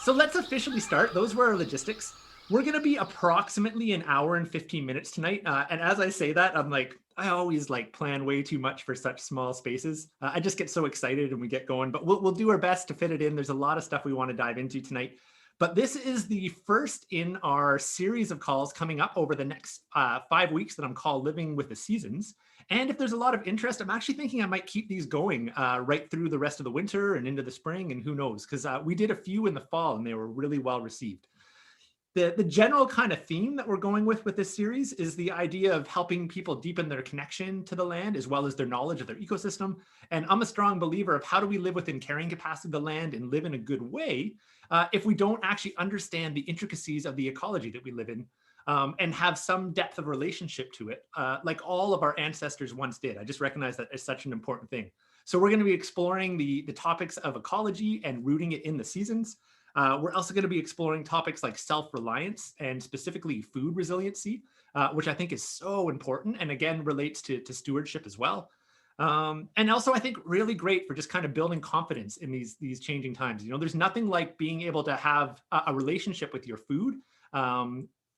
So let's officially start. Those were our logistics. We're going to be approximately an hour and 15 minutes tonight. And as I say that, I'm like, I always like plan way too much for such small spaces. I just get so excited and we get going, but we'll do our best to fit it in. There's a lot of stuff we want to dive into tonight. But this is the first in our series of calls coming up over the next 5 weeks that I'm called Living with the Seasons. And if there's a lot of interest, I'm actually thinking I might keep these going right through the rest of the winter and into the spring, and who knows, because we did a few in the fall and they were really well received. The general kind of theme that we're going with this series is the idea of helping people deepen their connection to the land as well as their knowledge of their ecosystem. And I'm a strong believer of how do we live within carrying capacity of the land and live in a good way if we don't actually understand the intricacies of the ecology that we live in and have some depth of relationship to it, like all of our ancestors once did. I just recognize that as such an important thing. So we're going to be exploring the topics of ecology and rooting it in the seasons. We're also going to be exploring topics like self-reliance and specifically food resiliency, which I think is so important and again relates to stewardship as well. And also I think really great for just kind of building confidence in these changing times. You know, there's nothing like being able to have a relationship with your food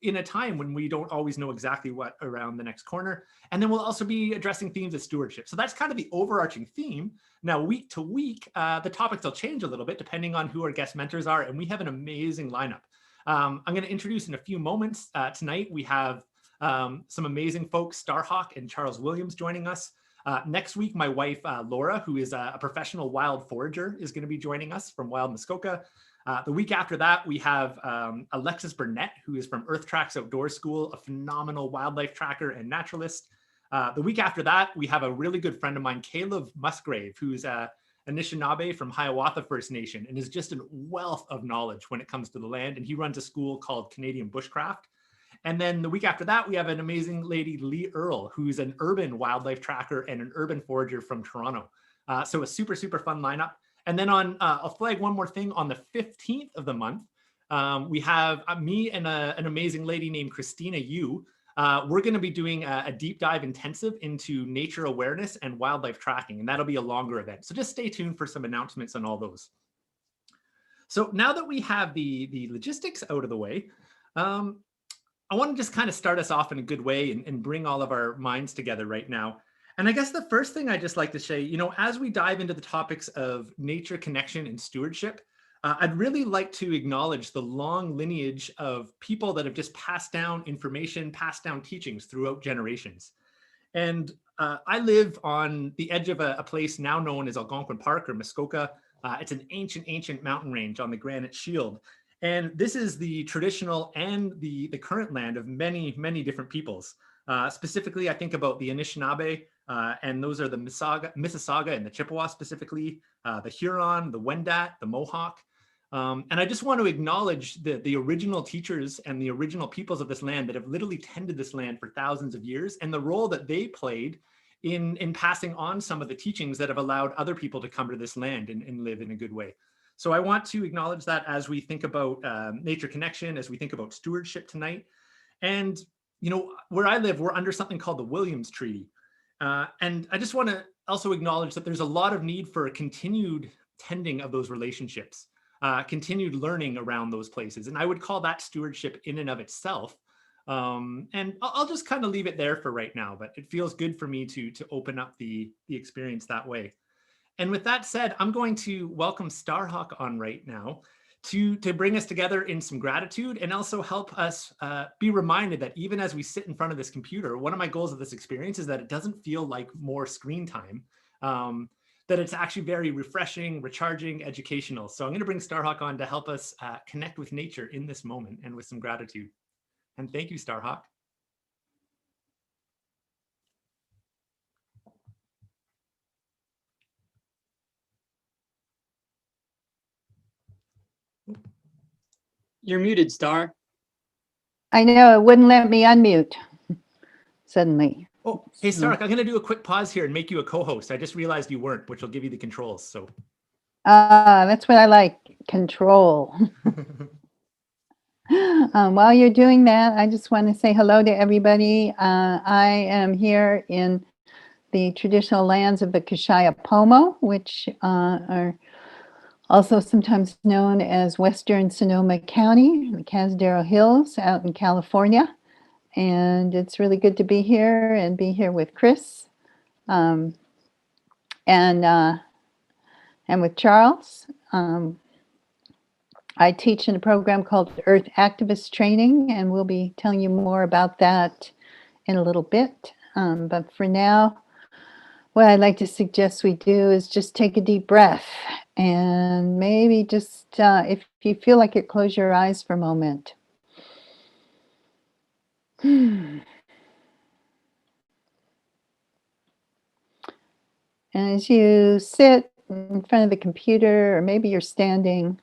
in a time when we don't always know exactly what around the next corner. And then we'll also be addressing themes of stewardship. So that's kind of the overarching theme. Now, week to week, the topics will change a little bit depending on who our guest mentors are. And we have an amazing lineup. I'm going to introduce in a few moments tonight. We have some amazing folks, Starhawk and Charles Williams joining us. Next week, my wife, Laura, who is a professional wild forager, is going to be joining us from Wild Muskoka. The week after that, we have Alexis Burnett, who is from Earth Tracks Outdoor School, a phenomenal wildlife tracker and naturalist. The week after that, we have a really good friend of mine, Caleb Musgrave, who's a Anishinaabe from Hiawatha First Nation and is just a wealth of knowledge when it comes to the land. And he runs a school called Canadian Bushcraft. And then the week after that, we have an amazing lady, Lee Earle, who's an urban wildlife tracker and an urban forager from Toronto. So a super, super fun lineup. And then I'll flag one more thing. On the 15th of the month, we have me and an amazing lady named Christina Yu. We're going to be doing a deep dive intensive into nature awareness and wildlife tracking, and that'll be a longer event. So just stay tuned for some announcements on all those. So now that we have the logistics out of the way, I want to just kind of start us off in a good way and bring all of our minds together right now. And I guess the first thing I just like to say, you know, as we dive into the topics of nature connection and stewardship, I'd really like to acknowledge the long lineage of people that have just passed down information, passed down teachings throughout generations. And I live on the edge of a place now known as Algonquin Park or Muskoka. It's an ancient mountain range on the Granite Shield. And this is the traditional and the current land of many, many different peoples. Specifically, I think about the Anishinaabe, and those are the Mississauga and the Chippewa specifically, the Huron, the Wendat, the Mohawk. And I just want to acknowledge the original teachers and the original peoples of this land that have literally tended this land for thousands of years and the role that they played in passing on some of the teachings that have allowed other people to come to this land and live in a good way. So I want to acknowledge that as we think about nature connection, as we think about stewardship tonight. And, you know, where I live, we're under something called the Williams Treaty. And I just want to also acknowledge that there's a lot of need for a continued tending of those relationships, continued learning around those places. And I would call that stewardship in and of itself. And I'll just kind of leave it there for right now, but it feels good for me to open up the experience that way. And with that said, I'm going to welcome Starhawk on right now to bring us together in some gratitude and also help us be reminded that even as we sit in front of this computer, one of my goals of this experience is that it doesn't feel like more screen time, that it's actually very refreshing, recharging, educational. So I'm going to bring Starhawk on to help us connect with nature in this moment and with some gratitude. And thank you, Starhawk. You're muted, Star. I know, it wouldn't let me unmute suddenly. Oh, hey, Starhawk, I'm going to do a quick pause here and make you a co-host. I just realized you weren't, which will give you the controls. So that's what I like, control. While you're doing that, I just want to say hello to everybody. I am here in the traditional lands of the Kashaya Pomo, which are also sometimes known as Western Sonoma County, the Casdero Hills out in California. And it's really good to be here and be here with Chris um, and with Charles. I teach in a program called Earth Activist Training, and we'll be telling you more about that in a little bit. But for now, what I'd like to suggest we do is just take a deep breath and maybe just, if you feel like it, close your eyes for a moment. And as you sit in front of the computer, or maybe you're standing,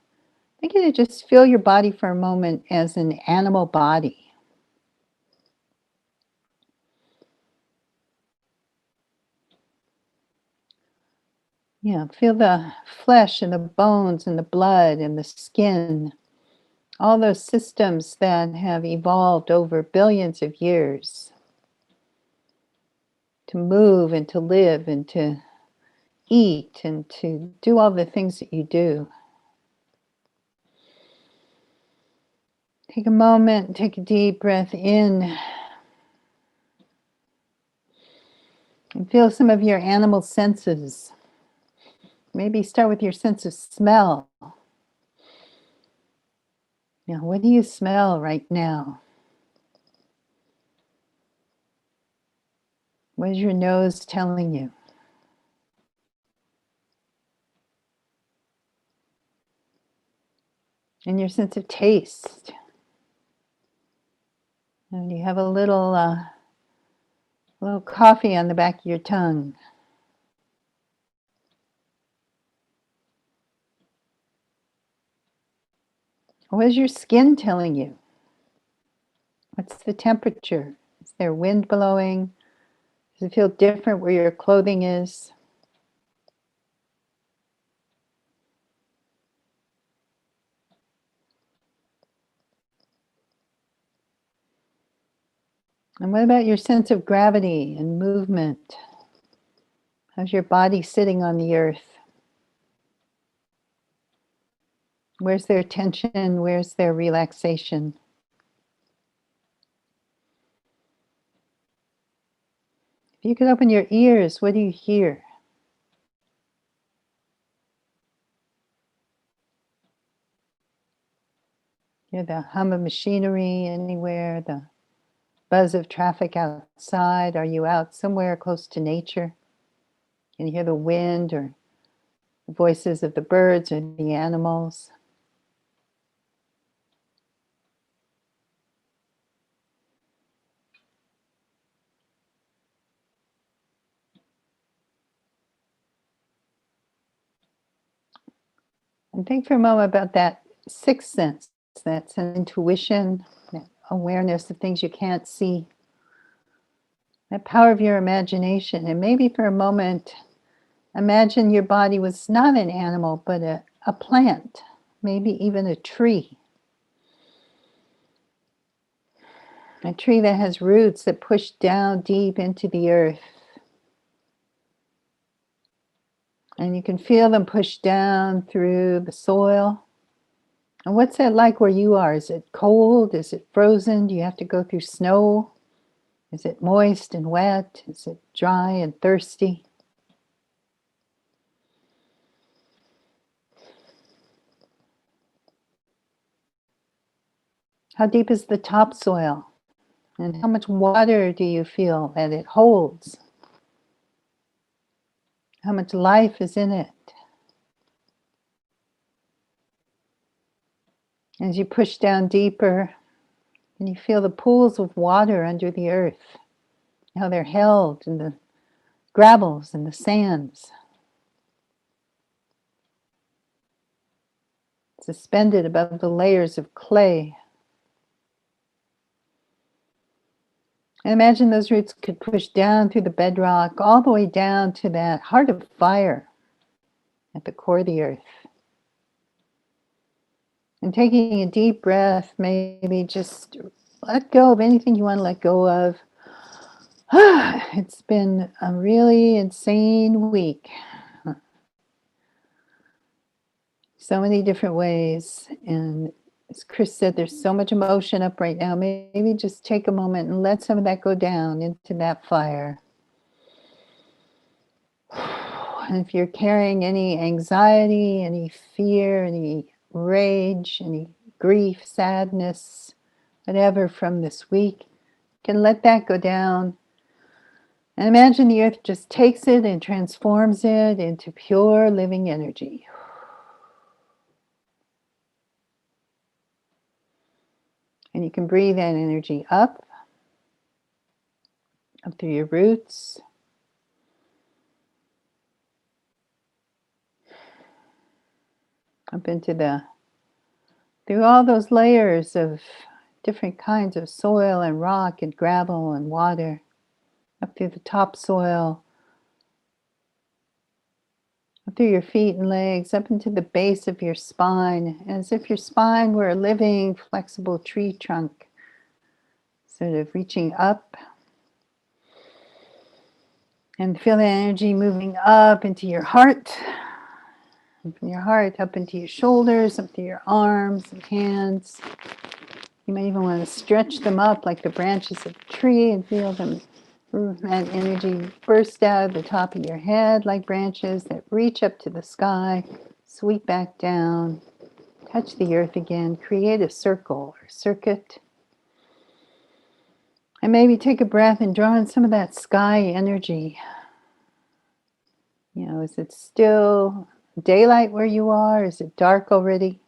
I want you to just feel your body for a moment as an animal body. Yeah, feel the flesh and the bones and the blood and the skin, all those systems that have evolved over billions of years to move and to live and to eat and to do all the things that you do. Take a moment, take a deep breath in, and feel some of your animal senses. Maybe start with your sense of smell. Now, what do you smell right now? What is your nose telling you? And your sense of taste. And you have a little coffee on the back of your tongue. What is your skin telling you? What's the temperature? Is there wind blowing? Does it feel different where your clothing is? And what about your sense of gravity and movement? How's your body sitting on the earth? Where's their tension? Where's their relaxation? If you could open your ears, what do you hear? Hear the hum of machinery anywhere, the buzz of traffic outside? Are you out somewhere close to nature? Can you hear the wind or the voices of the birds or the animals? And think for a moment about that sixth sense. That's an intuition, that awareness of things you can't see. That power of your imagination. And maybe for a moment, imagine your body was not an animal, but a plant, maybe even a tree. A tree that has roots that push down deep into the earth. And you can feel them push down through the soil. And what's that like where you are? Is it cold? Is it frozen? Do you have to go through snow? Is it moist and wet? Is it dry and thirsty? How deep is the topsoil? And how much water do you feel that it holds? How much life is in it? As you push down deeper, and you feel the pools of water under the earth, how they're held in the gravels and the sands, suspended above the layers of clay. And imagine those roots could push down through the bedrock, all the way down to that heart of fire at the core of the earth. And taking a deep breath, maybe just let go of anything you want to let go of. It's been a really insane week. so many different ways. And as Chris said, there's so much emotion up right now. Maybe just take a moment and let some of that go down into that fire. And if you're carrying any anxiety, any fear, any rage, any grief, sadness, whatever from this week, you can let that go down. And imagine the earth just takes it and transforms it into pure living energy. And you can breathe that energy up through your roots, up through all those layers of different kinds of soil and rock and gravel and water, up through the topsoil, up through your feet and legs, up into the base of your spine, as if your spine were a living, flexible tree trunk, sort of reaching up. And feel the energy moving up into your heart, and from your heart up into your shoulders, up to your arms and hands. You might even want to stretch them up like the branches of a tree and feel them, that energy burst out of the top of your head like branches that reach up to the sky, sweep back down, touch the earth again, create a circle or circuit. And maybe take a breath and draw in some of that sky energy. You know, is it still daylight where you are? Is it dark already?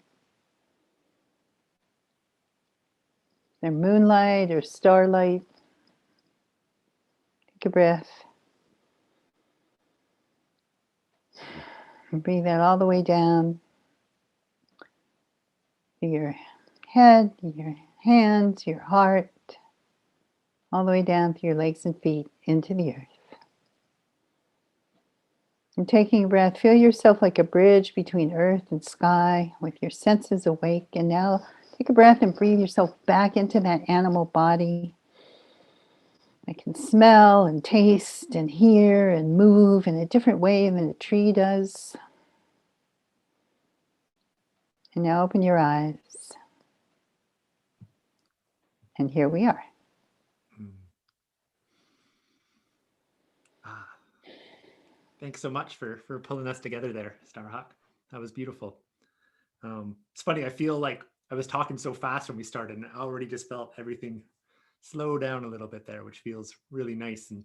Is there moonlight or starlight? Take a breath. And breathe out all the way down to your head, your hands, your heart, all the way down to your legs and feet into the earth. And taking a breath, feel yourself like a bridge between earth and sky with your senses awake. And now take a breath and breathe yourself back into that animal body. I can smell and taste and hear and move in a different way than a tree does. And now open your eyes. And here we are. Ah, thanks so much for pulling us together there, Starhawk. That was beautiful. It's funny, I feel like I was talking so fast when we started, and I already just felt everything slow down a little bit there, which feels really nice. And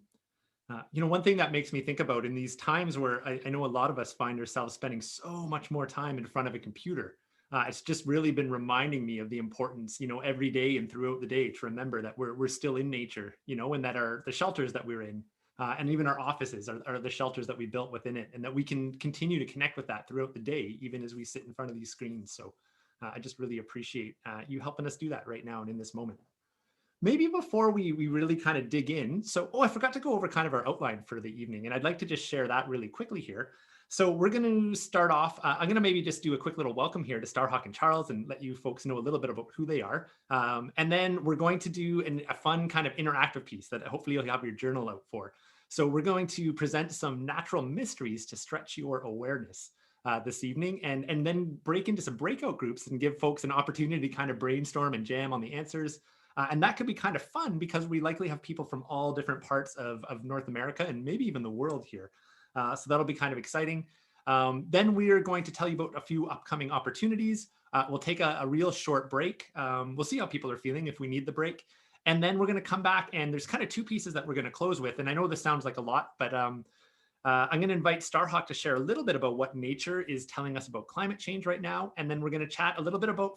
one thing that makes me think about in these times where I know a lot of us find ourselves spending so much more time in front of a computer, it's just really been reminding me of the importance, every day and throughout the day to remember that we're still in nature, and that the shelters that we're in, and even our offices are the shelters that we built within it, and that we can continue to connect with that throughout the day, even as we sit in front of these screens. So I just really appreciate you helping us do that right now and in this moment. Maybe before we really kind of dig in, I forgot to go over kind of our outline for the evening, and I'd like to just share that really quickly here. So we're going to start off, I'm going to maybe just do a quick little welcome here to Starhawk and Charles and let you folks know a little bit about who they are. And then we're going to do a fun kind of interactive piece that hopefully you'll have your journal out for. So we're going to present some natural mysteries to stretch your awareness this evening, and then break into some breakout groups and give folks an opportunity to kind of brainstorm and jam on the answers. And that could be kind of fun because we likely have people from all different parts of North America and maybe even the world here. So that'll be kind of exciting. Then we are going to tell you about a few upcoming opportunities. We'll take a real short break. We'll see how people are feeling if we need the break. And then we're going to come back, and there's kind of two pieces that we're going to close with. And I know this sounds like a lot, but I'm going to invite Starhawk to share a little bit about what nature is telling us about climate change right now. And then we're going to chat a little bit about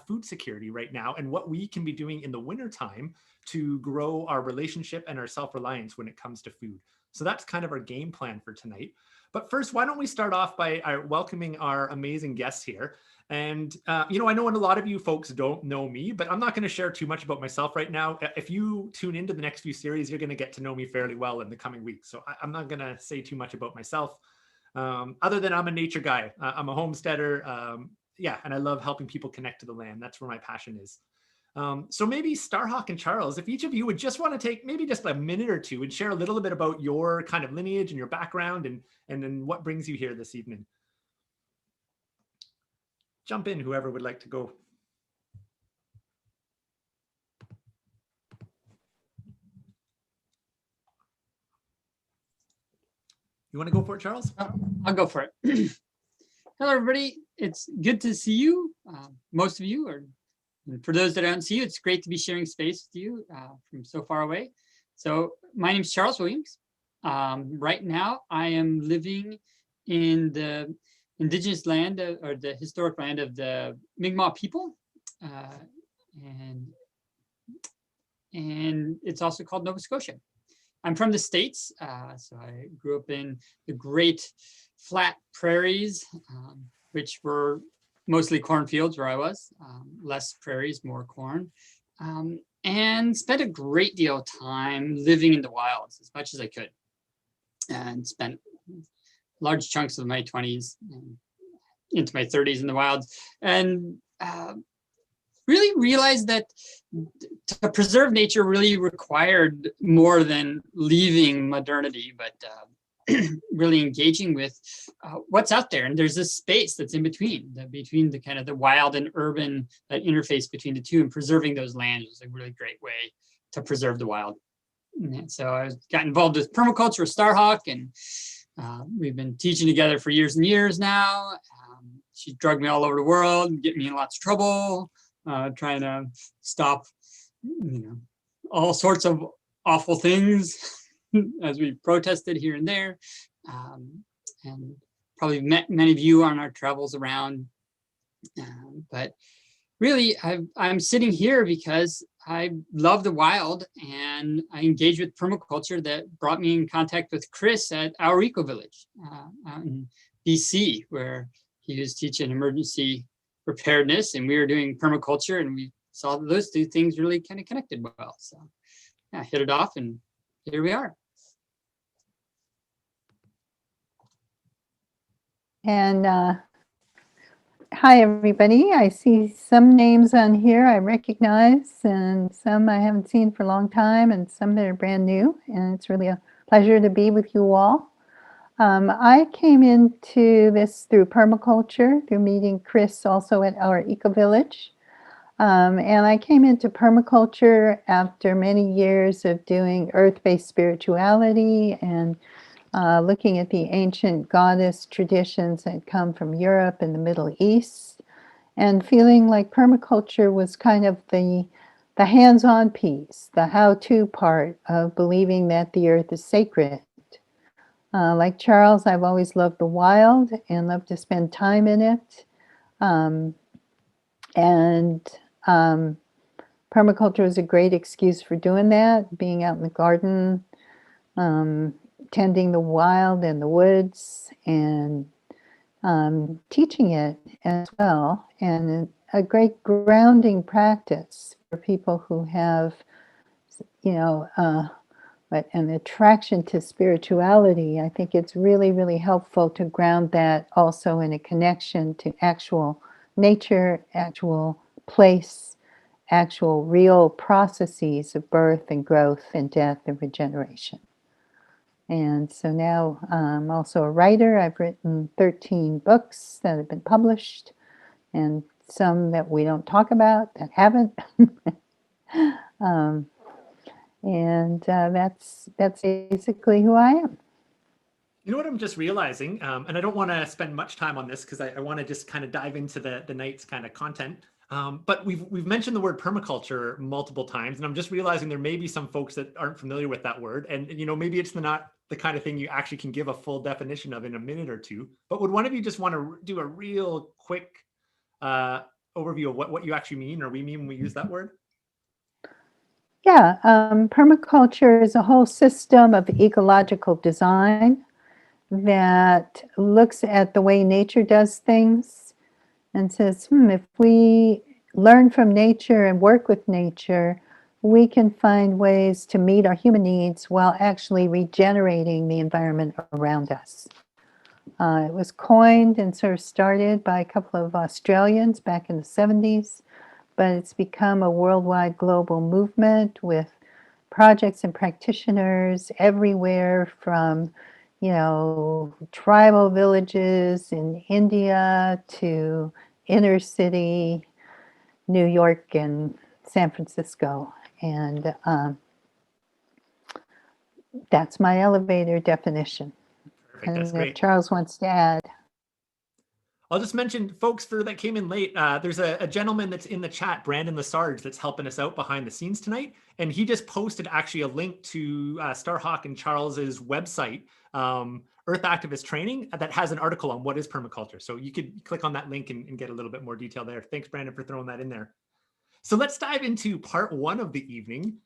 food security right now and what we can be doing in the wintertime to grow our relationship and our self-reliance when it comes to food. So that's kind of our game plan for tonight. But first, why don't we start off by welcoming our amazing guests here. And, I know a lot of you folks don't know me, but I'm not going to share too much about myself right now. If you tune into the next few series, you're going to get to know me fairly well in the coming weeks. So I'm not going to say too much about myself, other than I'm a nature guy. I'm a homesteader. And I love helping people connect to the land. That's where my passion is. So maybe Starhawk and Charles, if each of you would just want to take maybe just a minute or two and share a little bit about your kind of lineage and your background and then what brings you here this evening. jump in, whoever would like to go. You want to go for it, Charles? I'll go for it. Hello, everybody. It's good to see you. Most of you, or for those that I don't see you, it's great to be sharing space with you from so far away. So my name is Charles Williams. Right now, I am living in the indigenous land or the historic land of the Mi'kmaq people. And it's also called Nova Scotia. I'm from the States, so I grew up in the great flat prairies, which were mostly cornfields where I was, less prairies, more corn, and spent a great deal of time living in the wilds as much as I could, and spent large chunks of my 20s and into my 30s in the wilds, and really realized that to preserve nature really required more than leaving modernity, but really engaging with what's out there. And there's this space that's in between the kind of the wild and urban, that interface between the two, and preserving those lands is a really great way to preserve the wild. And so I got involved with permaculture with Starhawk, and we've been teaching together for years and years now. She drugged me all over the world, get me in lots of trouble, trying to stop, all sorts of awful things as we protested here and there, and probably met many of you on our travels around. But really, I'm sitting here because I love the wild, and I engaged with permaculture that brought me in contact with Chris at our eco village out in BC, where he was teaching emergency preparedness, and we were doing permaculture, and we saw that those two things really kind of connected well. So yeah, hit it off, and here we are. And hi, everybody. I see some names on here I recognize, and some I haven't seen for a long time, and some that are brand new. And it's really a pleasure to be with you all. I came into this through permaculture, through meeting Chris also at our eco village. And I came into permaculture after many years of doing earth-based spirituality and looking at the ancient goddess traditions that come from Europe and the Middle East, and feeling like permaculture was kind of the hands-on piece, the how-to part of believing that the earth is sacred. Like Charles, I've always loved the wild and love to spend time in it. Permaculture is a great excuse for doing that, being out in the garden, tending the wild and the woods, and teaching it as well. And a great grounding practice for people who have, an attraction to spirituality. I think it's really, really helpful to ground that also in a connection to actual nature, actual place, actual real processes of birth and growth and death and regeneration. And so now I'm also a writer. I've written 13 books that have been published, and some that we don't talk about that haven't. That's basically who I am. You know what I'm just realizing, and I don't want to spend much time on this because I want to just kind of dive into the night's kind of content. But we've mentioned the word permaculture multiple times, and I'm just realizing there may be some folks that aren't familiar with that word, and maybe it's not the kind of thing you actually can give a full definition of in a minute or two. But would one of you just want to do a real quick overview of what you actually mean, or we mean when we use that word? Yeah, permaculture is a whole system of ecological design that looks at the way nature does things and says, if we learn from nature and work with nature, we can find ways to meet our human needs while actually regenerating the environment around us. It was coined and sort of started by a couple of Australians back in the 70s. But it's become a worldwide global movement with projects and practitioners everywhere from, tribal villages in India to inner city New York and San Francisco. And that's my elevator definition. Perfect. That's And if great. Charles wants to add. I'll just mention, folks, for that came in late, there's a gentleman that's in the chat, Brandon Lesarge, that's helping us out behind the scenes tonight. And he just posted actually a link to Starhawk and Charles's website, Earth Activist Training, that has an article on what is permaculture. So you could click on that link and get a little bit more detail there. Thanks, Brandon, for throwing that in there. So let's dive into part one of the evening,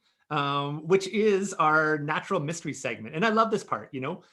which is our natural mystery segment. And I love this part, you know.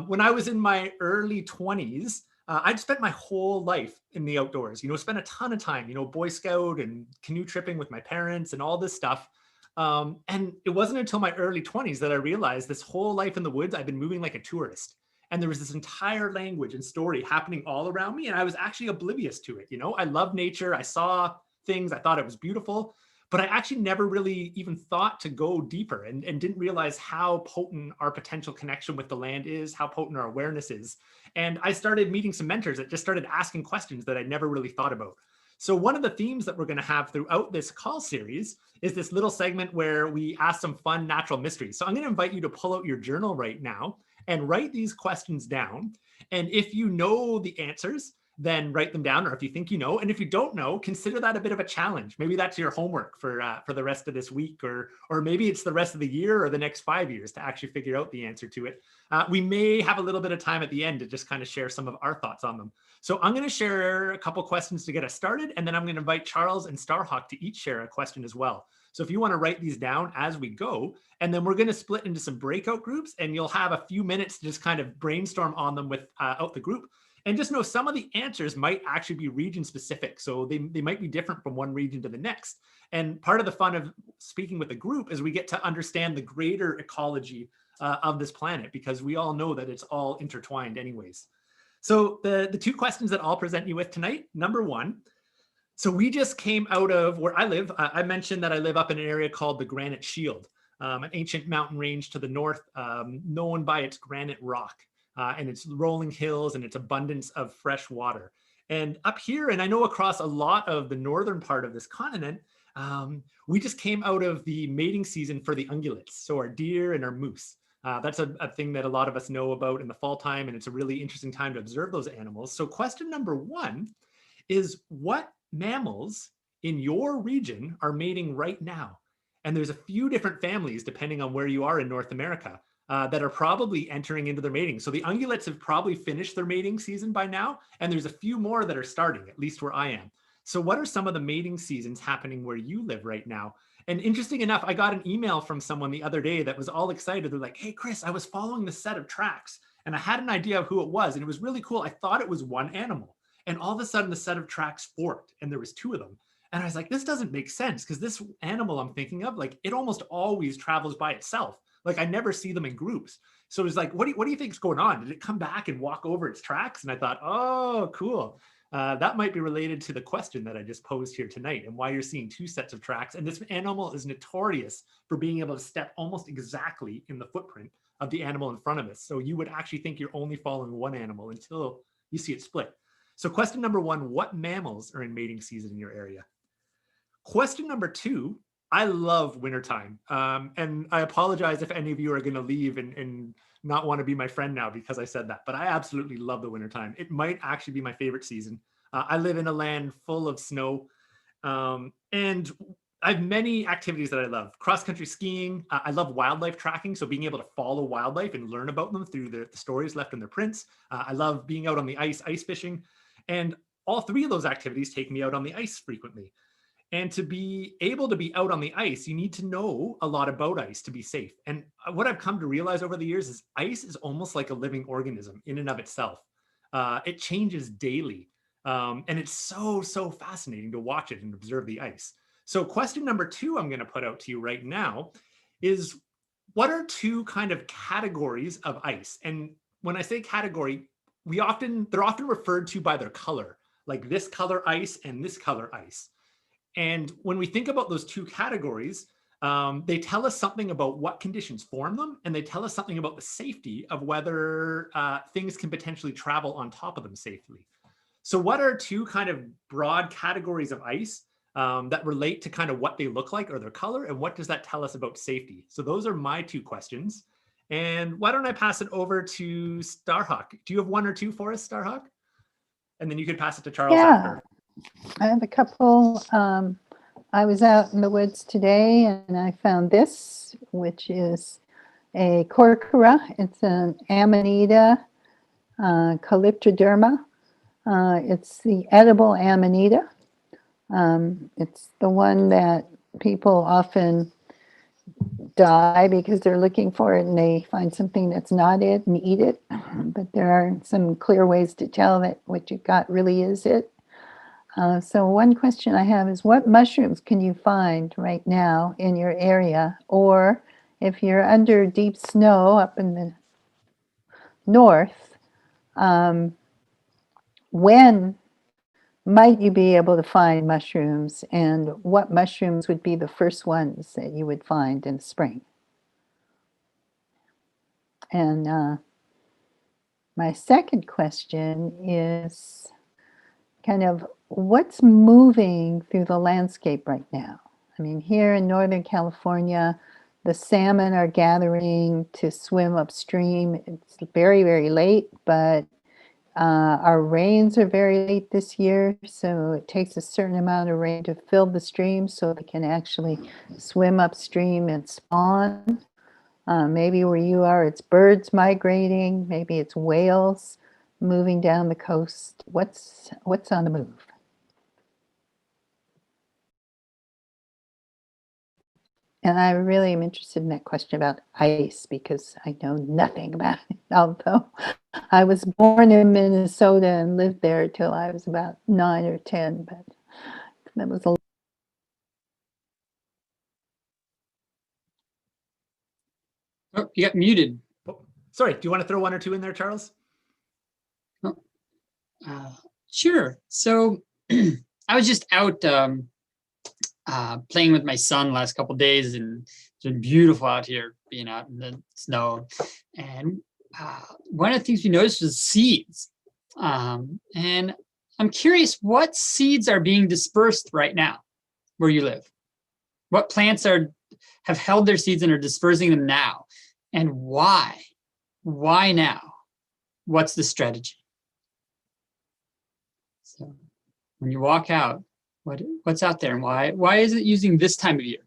When I was in my early 20s, I'd spent my whole life in the outdoors, you know, spent a ton of time, you know, Boy Scout and canoe tripping with my parents and all this stuff. And it wasn't until my early 20s that I realized this whole life in the woods, I've been moving like a tourist. And there was this entire language and story happening all around me. And I was actually oblivious to it. You know, I love nature. I saw things. I thought it was beautiful, but I actually never really even thought to go deeper and didn't realize how potent our potential connection with the land is, how potent our awareness is. And I started meeting some mentors that just started asking questions that I never really thought about. So one of the themes that we're going to have throughout this call series is this little segment where we ask some fun natural mysteries. So I'm going to invite you to pull out your journal right now and write these questions down. And if you know the answers, then write them down, or if you think you know. And if you don't know, consider that a bit of a challenge. Maybe that's your homework for the rest of this week, or maybe it's the rest of the year or the next 5 years to actually figure out the answer to it. We may have a little bit of time at the end to just kind of share some of our thoughts on them. So I'm going to share a couple questions to get us started, and then I'm going to invite Charles and Starhawk to each share a question as well. So if you want to write these down as we go, and then we're going to split into some breakout groups, and you'll have a few minutes to just kind of brainstorm on them without the group. And just know some of the answers might actually be region specific. So they might be different from one region to the next. And part of the fun of speaking with a group is we get to understand the greater ecology of this planet, because we all know that it's all intertwined anyways. So the two questions that I'll present you with tonight, number one, so we just came out of where I live. I mentioned that I live up in an area called the Granite Shield, an ancient mountain range to the north, known by its granite rock. And its rolling hills and its abundance of fresh water. And up here, and I know across a lot of the northern part of this continent, we just came out of the mating season for the ungulates, so our deer and our moose. That's a thing that a lot of us know about in the fall time, and it's a really interesting time to observe those animals. So question number one is, what mammals in your region are mating right now? And there's a few different families, depending on where you are in North America, that are probably entering into their mating. So the ungulates have probably finished their mating season by now, and there's a few more that are starting, at least where I am. So what are some of the mating seasons happening where you live right now? And interesting enough, I got an email from someone the other day that was all excited. They're like, hey, Chris, I was following the set of tracks, and I had an idea of who it was, and it was really cool. I thought it was one animal, and all of a sudden the set of tracks forked, and there was two of them. And I was like, this doesn't make sense, because this animal I'm thinking of, like, it almost always travels by itself. Like, I never see them in groups. So it was like, what do you think is going on? Did it come back and walk over its tracks? And I thought, oh, cool. That might be related to the question that I just posed here tonight, and why you're seeing two sets of tracks. And this animal is notorious for being able to step almost exactly in the footprint of the animal in front of us. So you would actually think you're only following one animal until you see it split. So question number one, what mammals are in mating season in your area? Question number two, I love wintertime. And I apologize if any of you are going to leave and not want to be my friend now because I said that, but I absolutely love the wintertime. It might actually be my favorite season. I live in a land full of snow, and I have many activities that I love. Cross-country skiing. I love wildlife tracking, so being able to follow wildlife and learn about them through the stories left in their prints. I love being out on the ice fishing. And all three of those activities take me out on the ice frequently. And to be able to be out on the ice, you need to know a lot about ice to be safe. And what I've come to realize over the years is ice is almost like a living organism in and of itself. It changes daily. And it's so fascinating to watch it and observe the ice. So question number two I'm going to put out to you right now is, what are two kind of categories of ice? And when I say category, they're often referred to by their color, like this color ice and this color ice. And when we think about those two categories, they tell us something about what conditions form them, and they tell us something about the safety of whether things can potentially travel on top of them safely. So what are two kind of broad categories of ice that relate to kind of what they look like or their color, and what does that tell us about safety? So those are my two questions. And why don't I pass it over to Starhawk? Do you have one or two for us, Starhawk? And then you could pass it to Charles Yeah, after. I have a couple. I was out in the woods today and I found this, which is a corcora. It's an Amanita calyptroderma. It's the edible Amanita. It's the one that people often die because they're looking for it and they find something that's not it and eat it. But there are some clear ways to tell that what you got really is it. So one question I have is, what mushrooms can you find right now in your area? Or if you're under deep snow up in the north, when might you be able to find mushrooms, and what mushrooms would be the first ones that you would find in the spring? And my second question is kind of what's moving through the landscape right now? I mean, here in Northern California, the salmon are gathering to swim upstream. It's very, very late, but our rains are very late this year, so it takes a certain amount of rain to fill the stream so they can actually swim upstream and spawn. Maybe where you are, it's birds migrating, maybe it's whales moving down the coast. What's on the move? And I really am interested in that question about ice because I know nothing about it, although I was born in Minnesota and lived there till I was about 9 or 10, but that was a Oh, you got muted. Oh, sorry, do you want to throw one or two in there, Charles? Oh, sure. So I was just out playing with my son last couple days, and it's been beautiful out here, being out in the snow. And one of the things we noticed was seeds. And I'm curious, what seeds are being dispersed right now where you live? What plants have held their seeds and are dispersing them now? And why? Why now? What's the strategy? So when you walk out, what's out there and why is it using this time of year?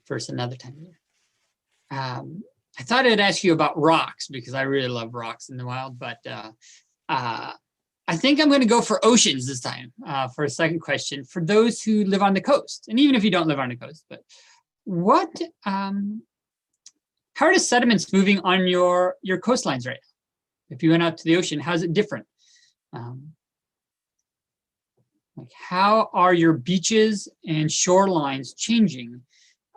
Versus another time of year. I thought I'd ask you about rocks because I really love rocks in the wild, but I think I'm going to go for oceans this time for a second question for those who live on the coast. And even if you don't live on the coast, but how are the sediments moving on your coastlines right now? If you went out to the ocean, how's it different? Like how are your beaches and shorelines changing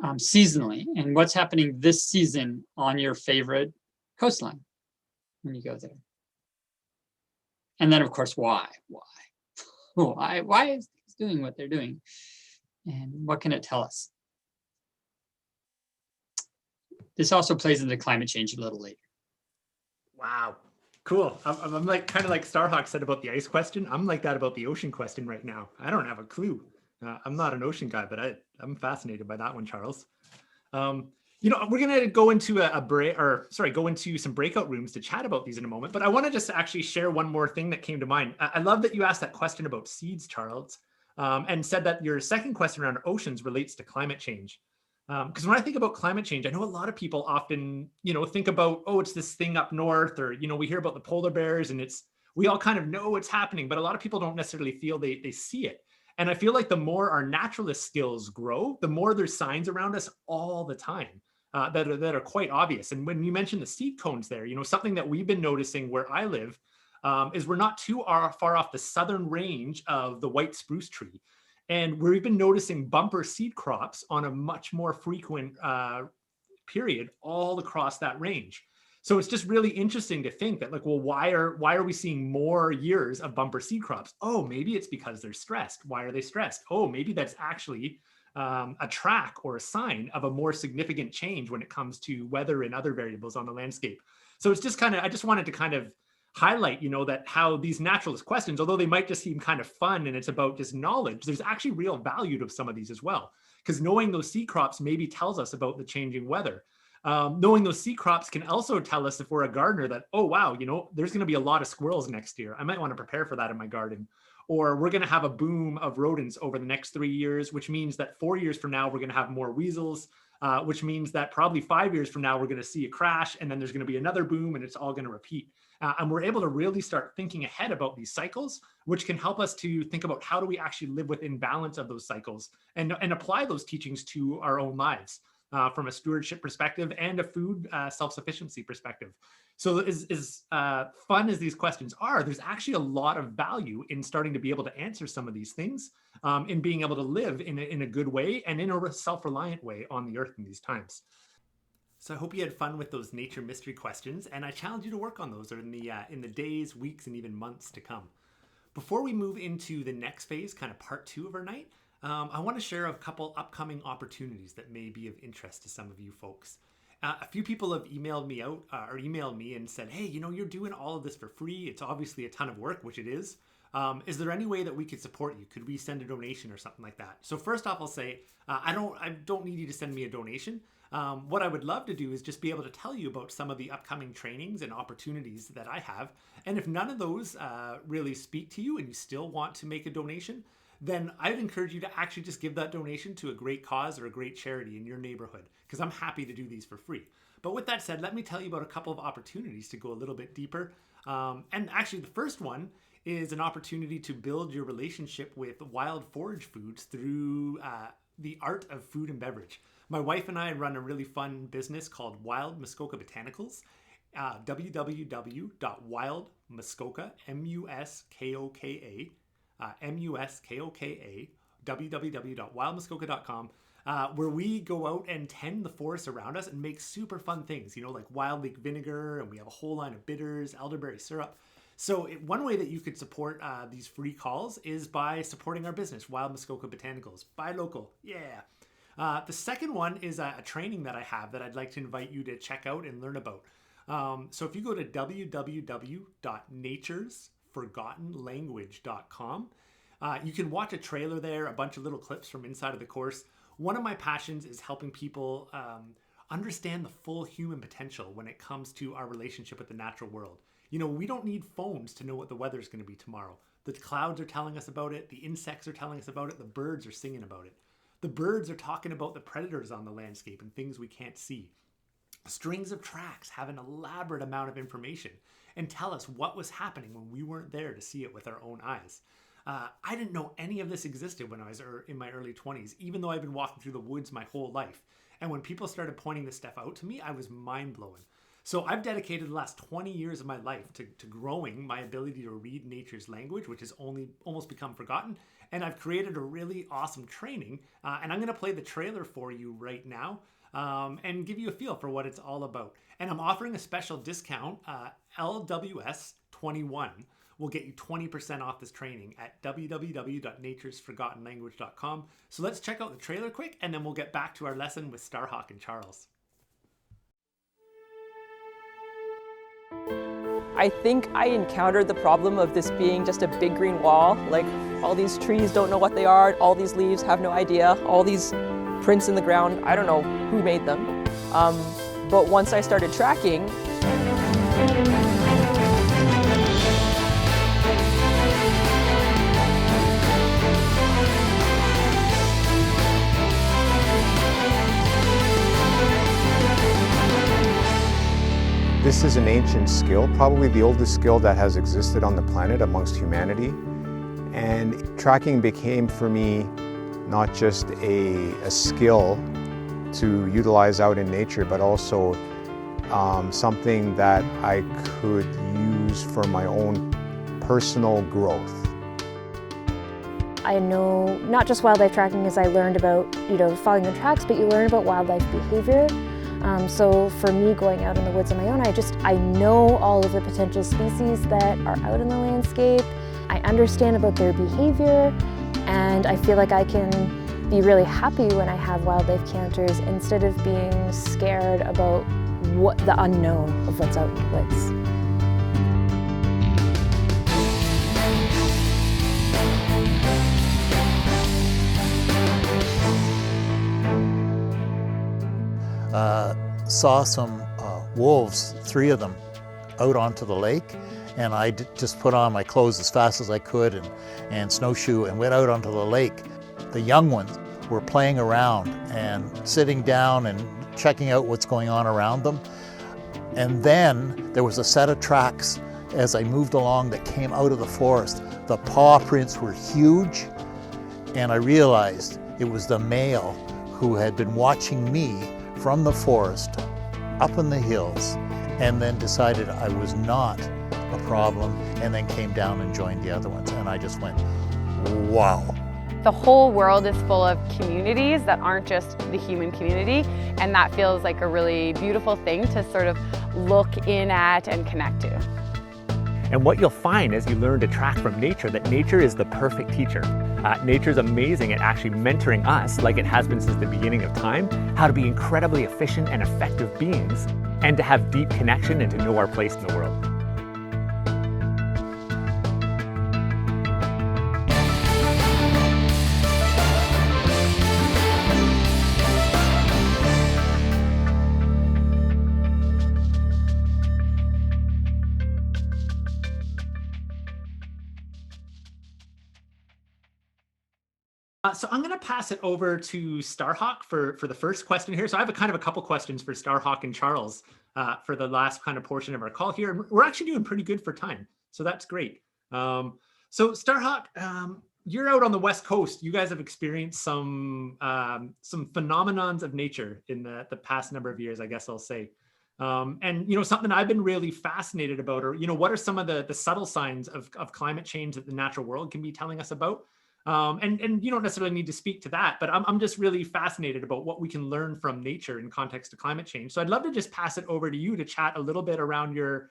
seasonally? And what's happening this season on your favorite coastline when you go there? And then, of course, why is it doing what they're doing? And what can it tell us? This also plays into climate change a little later. Wow. Cool. I'm like kind of like Starhawk said about the ice question. I'm like that about the ocean question right now. I don't have a clue. I'm not an ocean guy, but I'm fascinated by that one, Charles. We're gonna go into go into some breakout rooms to chat about these in a moment. But I want to just actually share one more thing that came to mind. I love that you asked that question about seeds, Charles, and said that your second question around oceans relates to climate change. Because when I think about climate change, I know a lot of people often, think about, oh, it's this thing up north, or, we hear about the polar bears and we all kind of know it's happening, but a lot of people don't necessarily feel they see it. And I feel like the more our naturalist skills grow, the more there's signs around us all the time that are quite obvious. And when you mentioned the seed cones there, something that we've been noticing where I live is we're not too far off the southern range of the white spruce tree. And we've been noticing bumper seed crops on a much more frequent period all across that range. So it's just really interesting to think that why are we seeing more years of bumper seed crops? Oh, maybe it's because they're stressed. Why are they stressed? Oh, maybe that's actually a track or a sign of a more significant change when it comes to weather and other variables on the landscape. So it's just I just wanted to kind of highlight, that how these naturalist questions, although they might just seem kind of fun and it's about just knowledge, there's actually real value to some of these as well. Because knowing those seed crops maybe tells us about the changing weather. Knowing those seed crops can also tell us, if we're a gardener, that, oh, wow, there's going to be a lot of squirrels next year. I might want to prepare for that in my garden. Or we're going to have a boom of rodents over the next 3 years, which means that 4 years from now, we're going to have more weasels, which means that probably 5 years from now, we're going to see a crash, and then there's going to be another boom, and it's all going to repeat. And we're able to really start thinking ahead about these cycles, which can help us to think about how do we actually live within balance of those cycles and apply those teachings to our own lives from a stewardship perspective and a food self-sufficiency perspective. So as fun as these questions are, there's actually a lot of value in starting to be able to answer some of these things, in being able to live in a good way and in a self-reliant way on the earth in these times. So I hope you had fun with those nature mystery questions, and I challenge you to work on those in the days, weeks, and even months to come. Before we move into the next phase, kind of part 2 of our night, I want to share a couple upcoming opportunities that may be of interest to some of you folks. A few people have emailed me and said, hey, you're doing all of this for free. It's obviously a ton of work, which it is. Is there any way that we could support you? Could we send a donation or something like that? So first off, I'll say, I don't need you to send me a donation. What I would love to do is just be able to tell you about some of the upcoming trainings and opportunities that I have. And if none of those really speak to you and you still want to make a donation, then I'd encourage you to actually just give that donation to a great cause or a great charity in your neighborhood, because I'm happy to do these for free. But with that said, let me tell you about a couple of opportunities to go a little bit deeper. And actually the first one is an opportunity to build your relationship with wild forage foods through the art of food and beverage. My wife and I run a really fun business called Wild Muskoka Botanicals. www.wildmuskoka, M-U-S-K-O-K-A, www.wildmuskoka.com, where we go out and tend the forests around us and make super fun things, like wild lake vinegar, and we have a whole line of bitters, elderberry syrup. So one way that you could support these free calls is by supporting our business, Wild Muskoka Botanicals. Buy local, yeah. The second one is a training that I have that I'd like to invite you to check out and learn about. So if you go to www.naturesforgottenlanguage.com, you can watch a trailer there, a bunch of little clips from inside of the course. One of my passions is helping people understand the full human potential when it comes to our relationship with the natural world. We don't need phones to know what the weather is going to be tomorrow. The clouds are telling us about it. The insects are telling us about it. The birds are singing about it. The birds are talking about the predators on the landscape and things we can't see. Strings of tracks have an elaborate amount of information and tell us what was happening when we weren't there to see it with our own eyes. I didn't know any of this existed when I was in my early 20s, even though I've been walking through the woods my whole life. And when people started pointing this stuff out to me, I was mind-blowing. So I've dedicated the last 20 years of my life to growing my ability to read nature's language, which has almost become forgotten. And I've created a really awesome training. And I'm going to play the trailer for you right now and give you a feel for what it's all about. And I'm offering a special discount. LWS21 will get you 20% off this training at www.naturesforgottenlanguage.com. So let's check out the trailer quick, and then we'll get back to our lesson with Starhawk and Charles. I think I encountered the problem of this being just a big green wall. Like, all these trees don't know what they are, all these leaves have no idea, all these prints in the ground, I don't know who made them. But once I started tracking, this is an ancient skill, probably the oldest skill that has existed on the planet amongst humanity. And tracking became for me not just a skill to utilize out in nature, but also something that I could use for my own personal growth. I know not just wildlife tracking, as I learned about, following the tracks, but you learn about wildlife behavior. So for me, going out in the woods on my own, I know all of the potential species that are out in the landscape. I understand about their behavior, and I feel like I can be really happy when I have wildlife encounters instead of being scared about what the unknown of what's out in the woods. Saw some wolves, 3 of them, out onto the lake, and I just put on my clothes as fast as I could and snowshoe and went out onto the lake. The young ones were playing around and sitting down and checking out what's going on around them. And then there was a set of tracks as I moved along that came out of the forest. The paw prints were huge, and I realized it was the male who had been watching me from the forest up in the hills, and then decided I was not a problem, and then came down and joined the other ones. And I just went, wow. The whole world is full of communities that aren't just the human community, and that feels like a really beautiful thing to sort of look in at and connect to. And what you'll find as you learn to track from nature, that nature is the perfect teacher. Nature's amazing at actually mentoring us, like it has been since the beginning of time, how to be incredibly efficient and effective beings, and to have deep connection and to know our place in the world. So I'm going to pass it over to Starhawk for the first question here. So I have a couple questions for Starhawk and Charles for the last kind of portion of our call here. And we're actually doing pretty good for time, so that's great. So Starhawk, you're out on the West Coast. You guys have experienced some phenomenons of nature in the past number of years, I guess I'll say. And something I've been really fascinated about, or what are some of the subtle signs of climate change that the natural world can be telling us about? And you don't necessarily need to speak to that, but I'm just really fascinated about what we can learn from nature in context to climate change. So I'd love to just pass it over to you to chat a little bit around your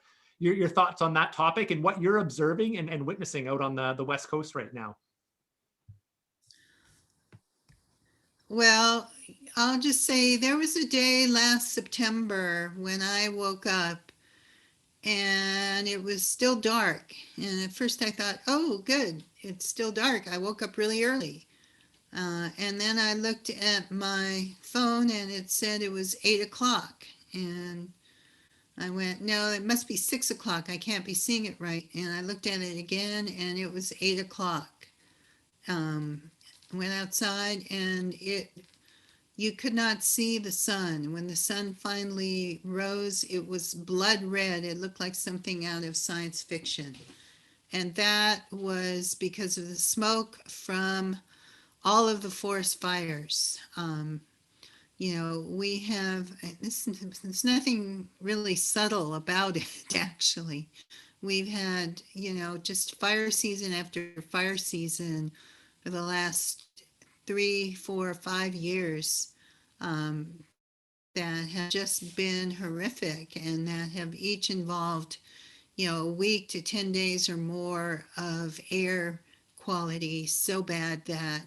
thoughts on that topic and what you're observing and witnessing out on the West Coast right now. Well, I'll just say there was a day last September when I woke up and it was still dark. And at first I thought, oh, good, it's still dark. I woke up really early. And then I looked at my phone and it said it was 8 o'clock. And I went, no, it must be 6 o'clock. I can't be seeing it right. And I looked at it again and it was 8 o'clock. Went outside and you could not see the sun. When the sun finally rose, it was blood red. It looked like something out of science fiction. And that was because of the smoke from all of the forest fires. We have, there's nothing really subtle about it, actually. We've had, just fire season after fire season for the last 3, 4, 5 years that have just been horrific and that have each involved, a week to 10 days or more of air quality so bad that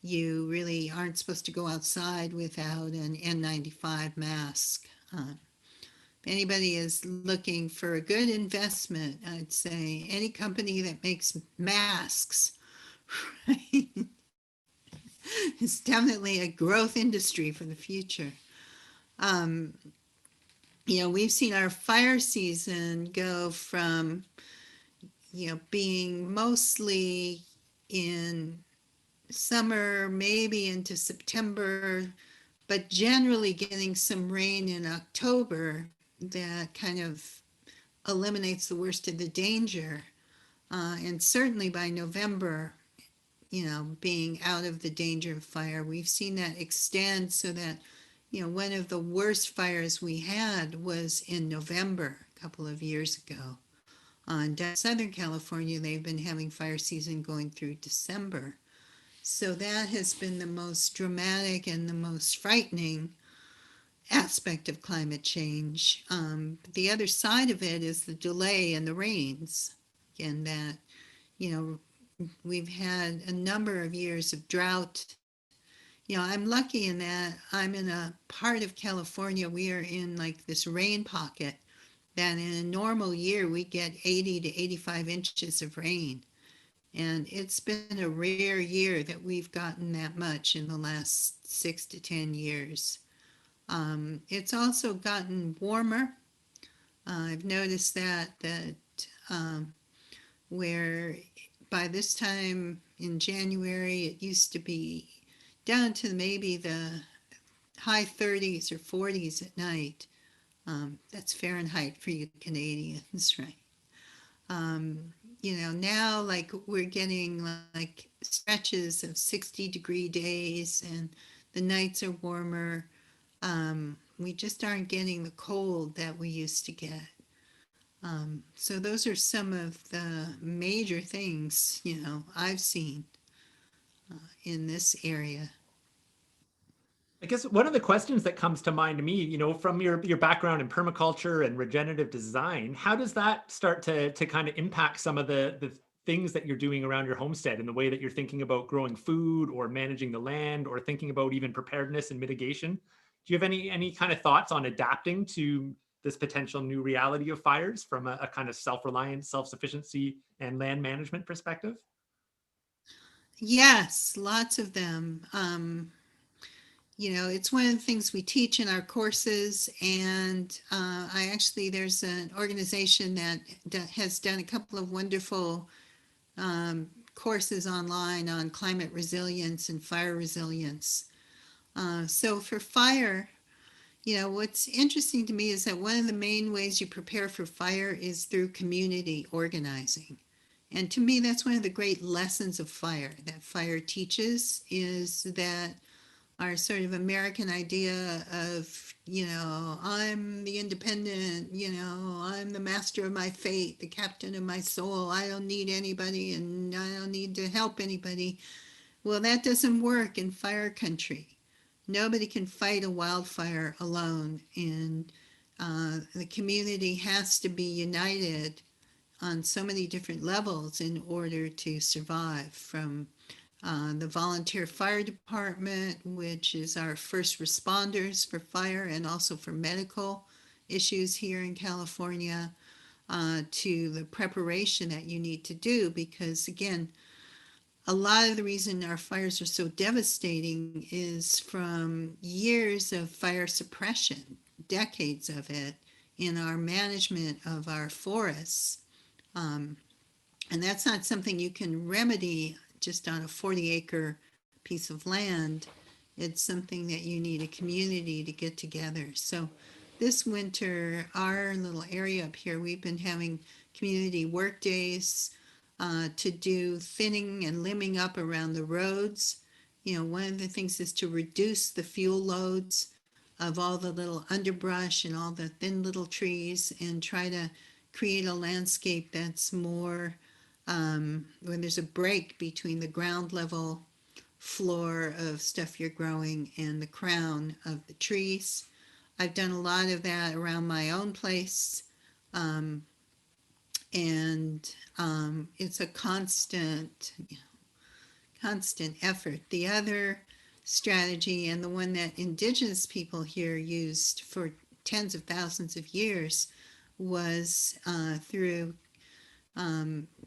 you really aren't supposed to go outside without an N95 mask. If anybody is looking for a good investment, I'd say any company that makes masks, right? It's definitely a growth industry for the future. We've seen our fire season go from, being mostly in summer, maybe into September, but generally getting some rain in October that kind of eliminates the worst of the danger. And certainly by November, being out of the danger of fire. We've seen that extend so that, one of the worst fires we had was in November a couple of years ago. In Southern California, they've been having fire season going through December. So that has been the most dramatic and the most frightening aspect of climate change. The other side of it is the delay in the rains, and that, we've had a number of years of drought I'm lucky in that I'm in a part of California. We are in like this rain pocket that in a normal year we get 80 to 85 inches of rain. And it's been a rare year that we've gotten that much in the last 6 to 10 years. It's also gotten warmer. I've noticed that um, where by this time in January it used to be down to maybe the high 30s or 40s at night. That's Fahrenheit for you Canadians, right? Now like we're getting like stretches of 60-degree days and the nights are warmer. We just aren't getting the cold that we used to get. So those are some of the major things, I've seen in this area. I guess one of the questions that comes to mind to me, from your background in permaculture and regenerative design, how does that start to kind of impact some of the things that you're doing around your homestead and the way that you're thinking about growing food or managing the land or thinking about even preparedness and mitigation? Do you have any kind of thoughts on adapting to this potential new reality of fires from a kind of self-reliance, self-sufficiency, and land management perspective? Yes, lots of them. It's one of the things we teach in our courses, and there's an organization that has done a couple of wonderful courses online on climate resilience and fire resilience. So for fire, what's interesting to me is that one of the main ways you prepare for fire is through community organizing. And to me, that's one of the great lessons of fire that fire teaches, is that our sort of American idea of, I'm the independent, I'm the master of my fate, the captain of my soul. I don't need anybody and I don't need to help anybody. Well, that doesn't work in fire country. Nobody can fight a wildfire alone, and the community has to be united on so many different levels in order to survive, from the volunteer fire department, which is our first responders for fire and also for medical issues here in California, to the preparation that you need to do, because again, a lot of the reason our fires are so devastating is from years of fire suppression, decades of it, in our management of our forests. Um, and that's not something you can remedy just on a 40-acre piece of land. It's something that you need a community to get together. So this winter, our little area up here, we've been having community work days to do thinning and limbing up around the roads. One of the things is to reduce the fuel loads of all the little underbrush and all the thin little trees, and try to create a landscape that's more, when there's a break between the ground level floor of stuff you're growing and the crown of the trees. I've done a lot of that around my own place. And it's a constant effort. The other strategy, and the one that indigenous people here used for tens of thousands of years, was through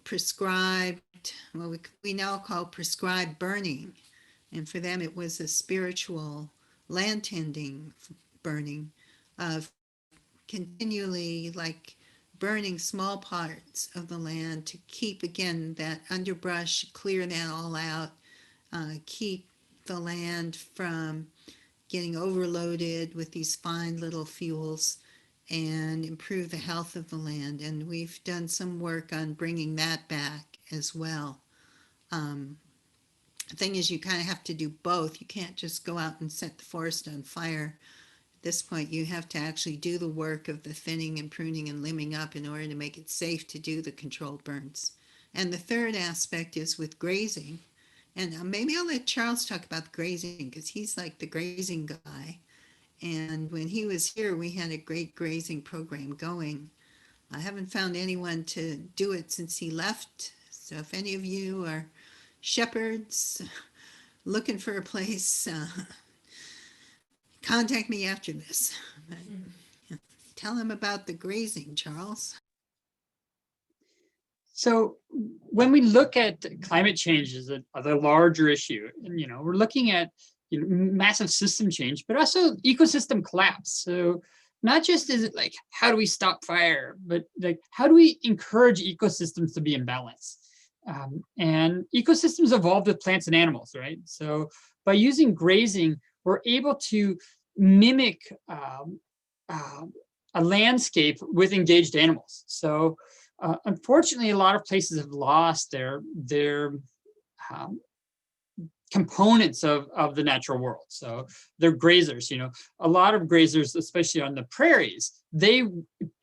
prescribed, what we now call prescribed burning. And for them, it was a spiritual land tending burning of continually like burning small parts of the land to keep, again, that underbrush, clear that all out, keep the land from getting overloaded with these fine little fuels, and improve the health of the land. And we've done some work on bringing that back as well. The thing is, you kind of have to do both. You can't just go out and set the forest on fire. At this point, you have to actually do the work of the thinning and pruning and limbing up in order to make it safe to do the controlled burns. And the third aspect is with grazing. And maybe I'll let Charles talk about grazing, because he's like the grazing guy. And when he was here, we had a great grazing program going. I haven't found anyone to do it since he left. So if any of you are shepherds looking for a place, contact me after this. Tell him about the grazing, Charles. So when we look at climate change as a larger issue, and we're looking at massive system change, but also ecosystem collapse. So not just is it like, how do we stop fire, but like, how do we encourage ecosystems to be in balance? And ecosystems evolved with plants and animals, right? So by using grazing, we're able to mimic a landscape with engaged animals. So unfortunately, a lot of places have lost their components of the natural world. So they're grazers, a lot of grazers, especially on the prairies, they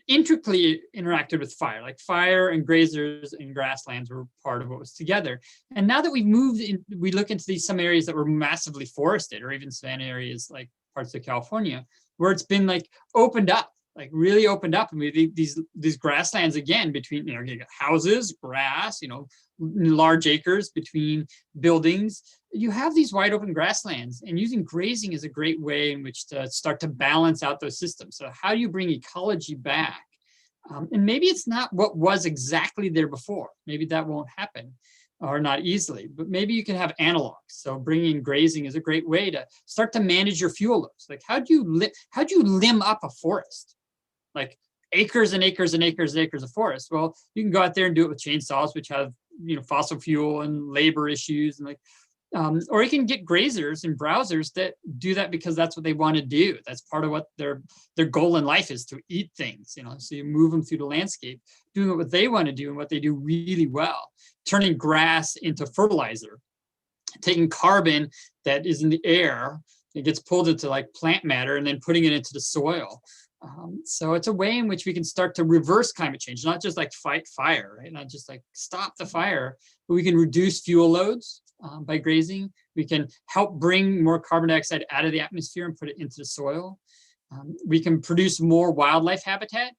intricately interacted with fire, like fire and grazers and grasslands were part of what was together. And now that we've moved in, we look into some areas that were massively forested, or even savanna areas like parts of California, where it's been like opened up, like really opened up, and we these grasslands again between, you got houses, grass, large acres between buildings. You have these wide open grasslands, and using grazing is a great way in which to start to balance out those systems. So how do you bring ecology back? And maybe it's not what was exactly there before. Maybe that won't happen, or not easily, but maybe you can have analogs. So bringing grazing is a great way to start to manage your fuel loads. Like how do you limb up a forest? Like acres and acres and acres and acres of forest. Well, you can go out there and do it with chainsaws, which have fossil fuel and labor issues, and or you can get grazers and browsers that do that because that's what they want to do. That's part of what their goal in life is, to eat things. So you move them through the landscape, doing what they want to do and what they do really well, turning grass into fertilizer, taking carbon that is in the air, it gets pulled into like plant matter, and then putting it into the soil. So it's a way in which we can start to reverse climate change, not just like fight fire, right? Not just like stop the fire, but we can reduce fuel loads by grazing. We can help bring more carbon dioxide out of the atmosphere and put it into the soil. We can produce more wildlife habitat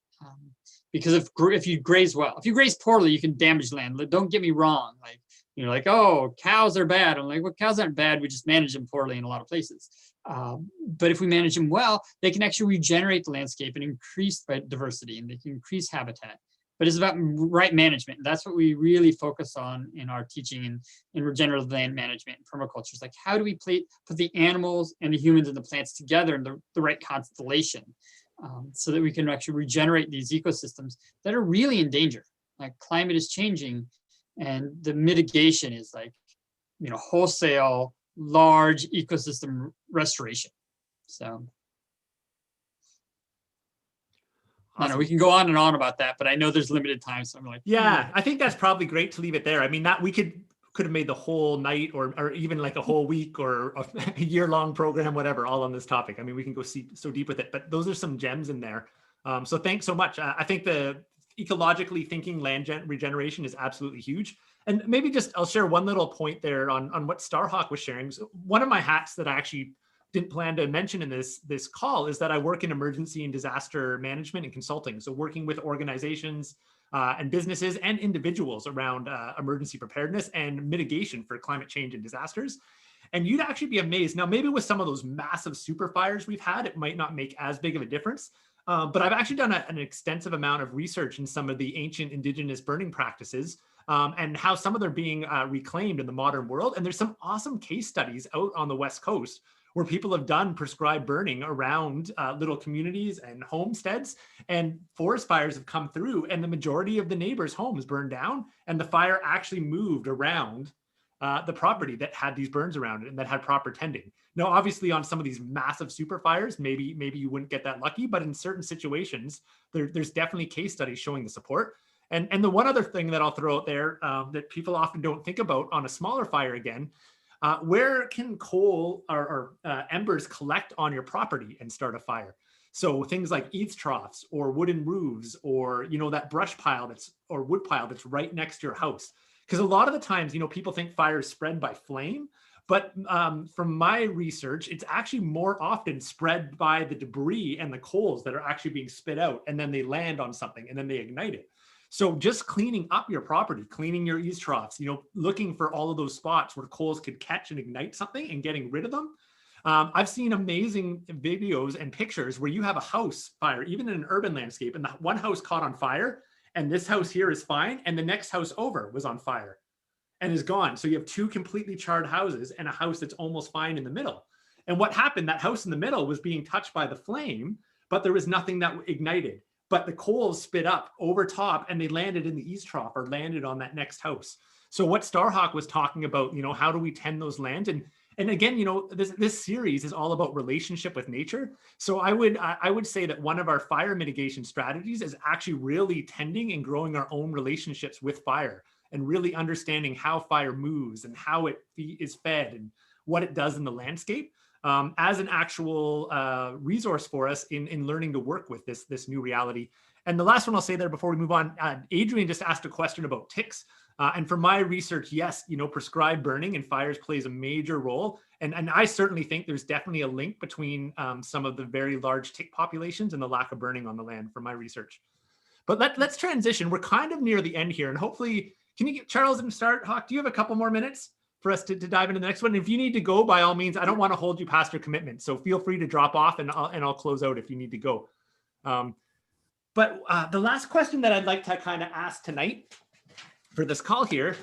because if you graze well, if you graze poorly, you can damage land. Don't get me wrong. Like, oh, cows are bad. I'm like, well, cows aren't bad. We just manage them poorly in a lot of places. But if we manage them well, they can actually regenerate the landscape and increase diversity, and they can increase habitat. But it's about right management. That's what we really focus on in our teaching in regenerative land management and permaculture. It's like, how do we put the animals and the humans and the plants together in the right constellation, so that we can actually regenerate these ecosystems that are really in danger. Like climate is changing, and the mitigation is like, wholesale, large ecosystem restoration. So I don't know, we can go on and on about that, but I know there's limited time, so I'm like, yeah, I think that's probably great to leave it there. I mean, that we could have made the whole night or even like a whole week or a year-long program, whatever, all on this topic. I mean, we can go so deep with it, but those are some gems in there. So thanks so much. I think the ecologically thinking land regeneration is absolutely huge. And maybe I'll share one little point there on what Starhawk was sharing. So one of my hats that I actually didn't plan to mention in this call is that I work in emergency and disaster management and consulting. So working with organizations and businesses and individuals around emergency preparedness and mitigation for climate change and disasters. And you'd actually be amazed. Now, maybe with some of those massive super fires we've had, it might not make as big of a difference. But I've actually done an extensive amount of research in some of the ancient indigenous burning practices and how some of them are being reclaimed in the modern world. And there's some awesome case studies out on the West Coast where people have done prescribed burning around little communities and homesteads, and forest fires have come through, and the majority of the neighbors' homes burned down, and the fire actually moved around the property that had these burns around it and that had proper tending. Now, obviously on some of these massive super fires, maybe you wouldn't get that lucky, but in certain situations, there's definitely case studies showing the support. And the one other thing that I'll throw out there that people often don't think about on a smaller fire again, where can coal or embers collect on your property and start a fire? So things like eaves troughs or wooden roofs, or that brush pile or wood pile that's right next to your house. Because a lot of the times, people think fire is spread by flame, but from my research, it's actually more often spread by the debris and the coals that are actually being spit out, and then they land on something and then they ignite it. So just cleaning up your property, cleaning your eaves troughs, looking for all of those spots where coals could catch and ignite something and getting rid of them. I've seen amazing videos and pictures where you have a house fire, even in an urban landscape, and the one house caught on fire, and this house here is fine, and the next house over was on fire and is gone. So you have two completely charred houses and a house that's almost fine in the middle. And what happened, that house in the middle was being touched by the flame, but there was nothing that ignited. But the coals spit up over top and they landed in the eaves trough or landed on that next house. So what Starhawk was talking about, how do we tend those lands? And again, this series is all about relationship with nature. So I would say that one of our fire mitigation strategies is actually really tending and growing our own relationships with fire and really understanding how fire moves and how it is fed and what it does in the landscape as an actual resource for us in learning to work with this new reality. And the last one I'll say there before we move on, Adrian just asked a question about ticks. And for my research, yes, prescribed burning and fires plays a major role. And I certainly think there's definitely a link between some of the very large tick populations and the lack of burning on the land from my research. But let's transition. We're kind of near the end here. And hopefully, can you get Charles and Starhawk, do you have a couple more minutes for us to dive into the next one? If you need to go, by all means, I don't want to hold you past your commitment. So feel free to drop off and I'll close out if you need to go. But the last question that I'd like to kind of ask tonight for this call here,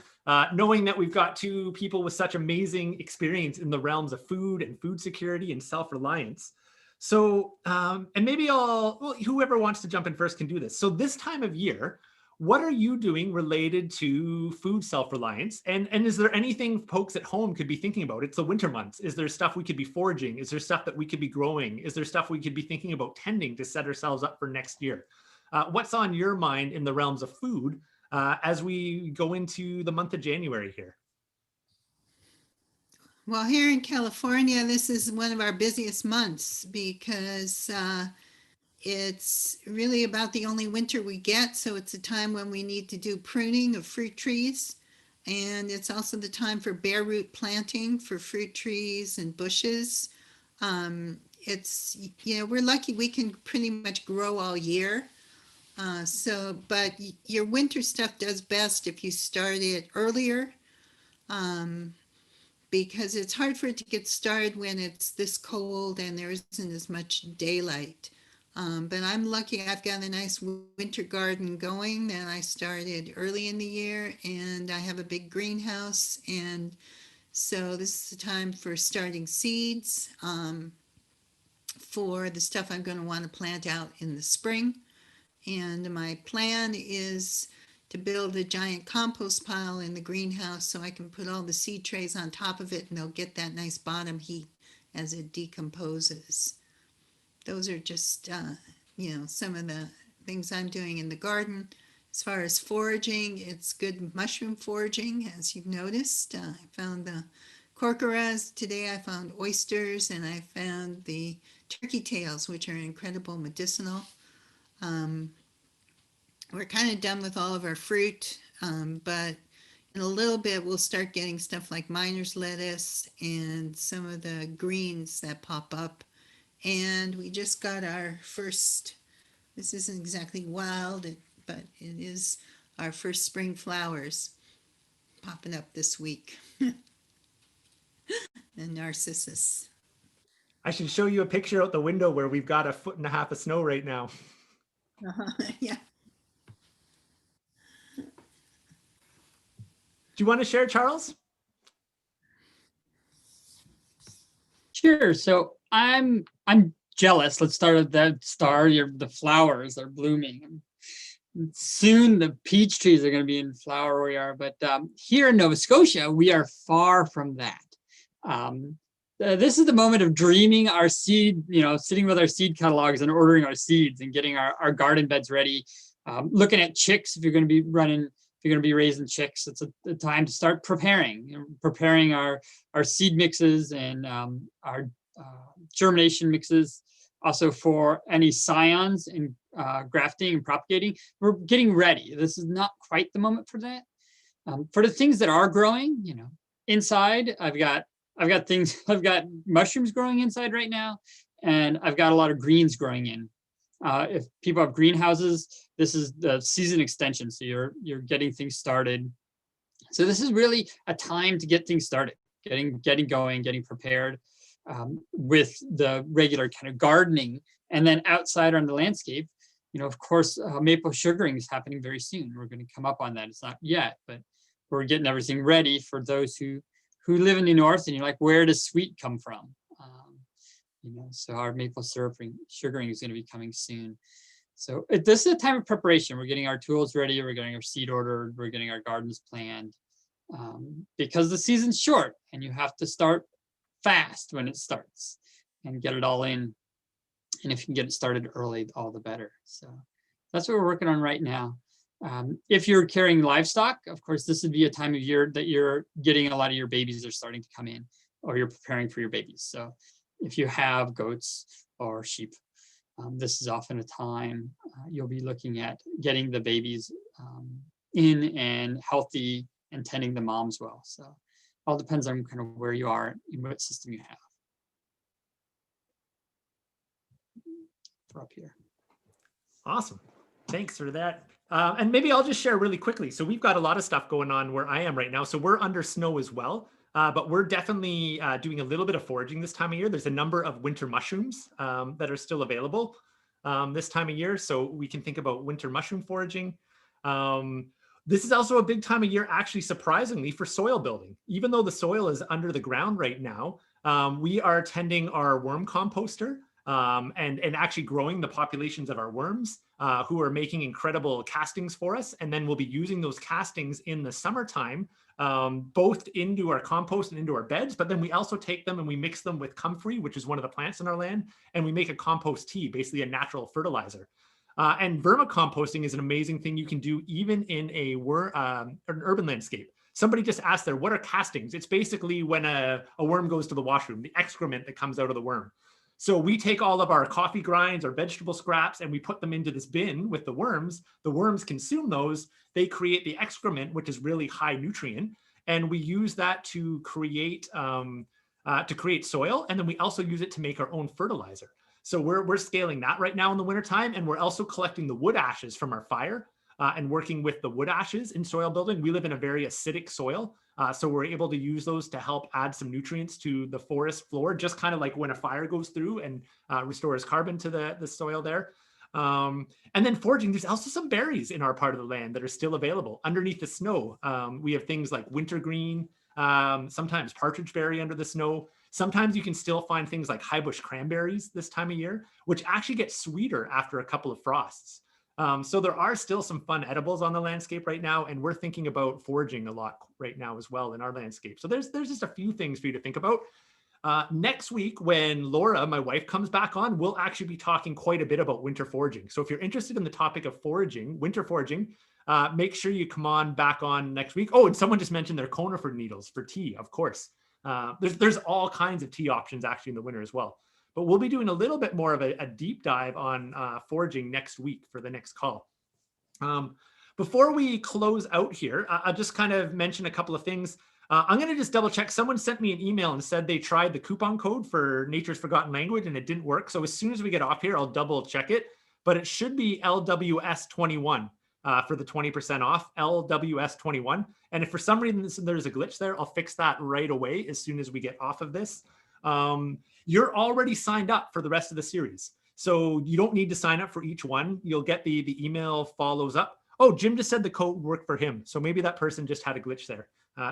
knowing that we've got two people with such amazing experience in the realms of food and food security and self-reliance. So, and maybe whoever wants to jump in first can do this. So this time of year, what are you doing related to food self-reliance? And is there anything folks at home could be thinking about? It's the winter months. Is there stuff we could be foraging? Is there stuff that we could be growing? Is there stuff we could be thinking about tending to set ourselves up for next year? What's on your mind in the realms of food as we go into the month of January here? Well, here in California, this is one of our busiest months because it's really about the only winter we get. So it's a time when we need to do pruning of fruit trees. And it's also the time for bare root planting for fruit trees and bushes. We're lucky we can pretty much grow all year. But your winter stuff does best if you start it earlier, because it's hard for it to get started when it's this cold and there isn't as much daylight. But I'm lucky I've got a nice winter garden going that I started early in the year, and I have a big greenhouse. And so this is the time for starting seeds for the stuff I'm going to want to plant out in the spring. And my plan is to build a giant compost pile in the greenhouse so I can put all the seed trays on top of it and they'll get that nice bottom heat as it decomposes. Those are just, some of the things I'm doing in the garden. As far as foraging, it's good mushroom foraging, as you've noticed. I found the corcoras. Today I found oysters, and I found the turkey tails, which are incredible medicinal. We're kind of done with all of our fruit, but in a little bit we'll start getting stuff like miner's lettuce and some of the greens that pop up. And we just got our first, this isn't exactly wild, but it is our first spring flowers popping up this week. The narcissus. I should show you a picture out the window where we've got 1.5 feet of snow right now. Yeah. Do you want to share, Charles? Sure. So I'm jealous. Let's start with that star. The flowers are blooming. Soon the peach trees are going to be in flower where we are. But here in Nova Scotia, we are far from that. This is the moment of dreaming our seed, sitting with our seed catalogs and ordering our seeds and getting our garden beds ready. Looking at chicks, if you're going to be raising chicks, it's a time to start preparing our seed mixes and our germination mixes. Also for any scions and grafting and propagating, we're getting ready. This is not quite the moment for that. For the things that are growing, inside, I've got mushrooms growing inside right now, and I've got a lot of greens growing in. If people have greenhouses, this is the season extension. So you're getting things started. So this is really a time to get things started, getting going, getting prepared with the regular kind of gardening. And then outside on the landscape, of course, maple sugaring is happening very soon. We're going to come up on that. It's not yet, but we're getting everything ready for those who live in the north and you're like, where does sweet come from? So our maple syrup sugaring is going to be coming soon. So this is a time of preparation. We're getting our tools ready. We're getting our seed ordered. We're getting our gardens planned because the season's short and you have to start fast when it starts and get it all in. And if you can get it started early, all the better. So that's what we're working on right now. If you're carrying livestock, of course, this would be a time of year that you're getting a lot of your babies are starting to come in, or you're preparing for your babies. So if you have goats or sheep, this is often a time you'll be looking at getting the babies in and healthy and tending the moms well. So all depends on kind of where you are and what system you have. Up here. Awesome. Thanks for that. And maybe I'll just share really quickly. So we've got a lot of stuff going on where I am right now. So we're under snow as well, but we're definitely doing a little bit of foraging this time of year. There's a number of winter mushrooms that are still available this time of year. So we can think about winter mushroom foraging. This is also a big time of year, actually, surprisingly, for soil building. Even though the soil is under the ground right now, we are tending our worm composter. And actually growing the populations of our worms who are making incredible castings for us. And then we'll be using those castings in the summertime, both into our compost and into our beds. But then we also take them and we mix them with comfrey, which is one of the plants in our land. And we make a compost tea, basically a natural fertilizer. And vermicomposting is an amazing thing you can do even in an urban landscape. Somebody just asked there, what are castings? It's basically when a worm goes to the washroom, the excrement that comes out of the worm. So we take all of our coffee grinds, our vegetable scraps, and we put them into this bin with the worms. The worms consume those. They create the excrement, which is really high nutrient. And we use that to create soil. And then we also use it to make our own fertilizer. So we're scaling that right now in the wintertime. And we're also collecting the wood ashes from our fire and working with the wood ashes in soil building. We live in a very acidic soil. So we're able to use those to help add some nutrients to the forest floor, just kind of like when a fire goes through and restores carbon to the soil there. And then foraging, there's also some berries in our part of the land that are still available underneath the snow. We have things like wintergreen, sometimes partridge berry under the snow. Sometimes you can still find things like highbush cranberries this time of year, which actually get sweeter after a couple of frosts. So there are still some fun edibles on the landscape right now, and we're thinking about foraging a lot right now as well in our landscape. So there's just a few things for you to think about. Next week, when Laura, my wife, comes back on, we'll actually be talking quite a bit about winter foraging. So if you're interested in the topic of foraging, winter foraging, make sure you come on back on next week. Oh, and someone just mentioned their conifer needles for tea, of course. There's all kinds of tea options actually in the winter as well. But we'll be doing a little bit more of a deep dive on foraging next week for the next call. Before we close out here, I'll just kind of mention a couple of things. I'm going to just double check. Someone sent me an email and said they tried the coupon code for Nature's Forgotten Language and it didn't work. So as soon as we get off here, I'll double check it. But it should be LWS21 for the 20% off, LWS21. And if for some reason there's a glitch there, I'll fix that right away as soon as we get off of this. You're already signed up for the rest of the series. So you don't need to sign up for each one. You'll get the email follows up. Oh, Jim just said the code worked for him. So maybe that person just had a glitch there.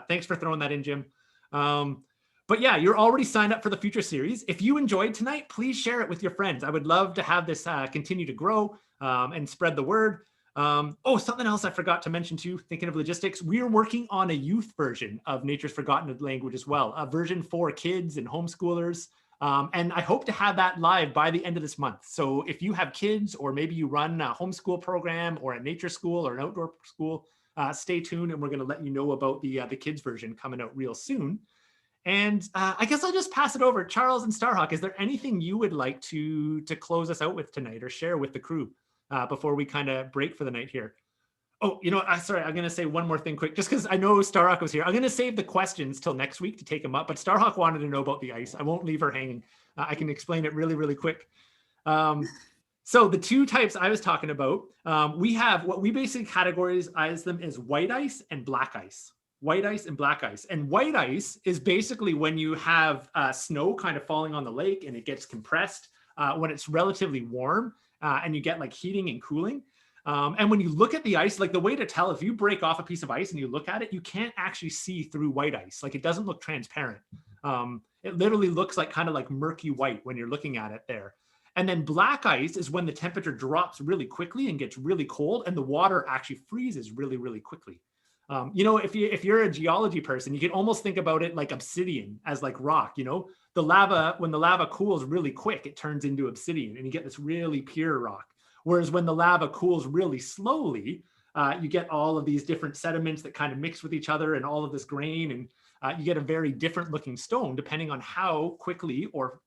Thanks for throwing that in, Jim. But yeah, you're already signed up for the future series. If you enjoyed tonight, please share it with your friends. I would love to have this continue to grow and spread the word. Oh, something else I forgot to mention too, thinking of logistics, we are working on a youth version of Nature's Forgotten Language as well, a version for kids and homeschoolers. And I hope to have that live by the end of this month. So if you have kids, or maybe you run a homeschool program or a nature school or an outdoor school, stay tuned and we're going to let you know about the kids version coming out real soon. And I guess I'll just pass it over. Charles and Starhawk, is there anything you would like to close us out with tonight or share with the crew before we kind of break for the night here? Oh, you know what? Sorry, I'm going to say one more thing quick, just because I know Starhawk was here. I'm going to save the questions till next week to take them up, but Starhawk wanted to know about the ice. I won't leave her hanging. I can explain it really, really quick. So the two types I was talking about, we have what we basically categorize them as white ice and black ice. White ice and black ice. And white ice is basically when you have snow kind of falling on the lake and it gets compressed when it's relatively warm and you get like heating and cooling. And when you look at the ice, like the way to tell, if you break off a piece of ice and you look at it, you can't actually see through white ice. Like it doesn't look transparent. It literally looks like kind of like murky white when you're looking at it there. And then black ice is when the temperature drops really quickly and gets really cold and the water actually freezes really, really quickly. You know, if you're a geology person, you can almost think about it like obsidian as like rock, you know, the lava, when the lava cools really quick, it turns into obsidian and you get this really pure rock. Whereas when the lava cools really slowly, you get all of these different sediments that kind of mix with each other and all of this grain, and you get a very different looking stone depending on how quickly or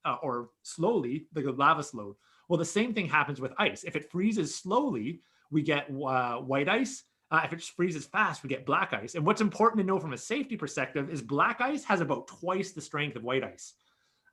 slowly the lava flowed. Well, the same thing happens with ice. If it freezes slowly, we get white ice. If it freezes fast, we get black ice. And what's important to know from a safety perspective is black ice has about twice the strength of white ice.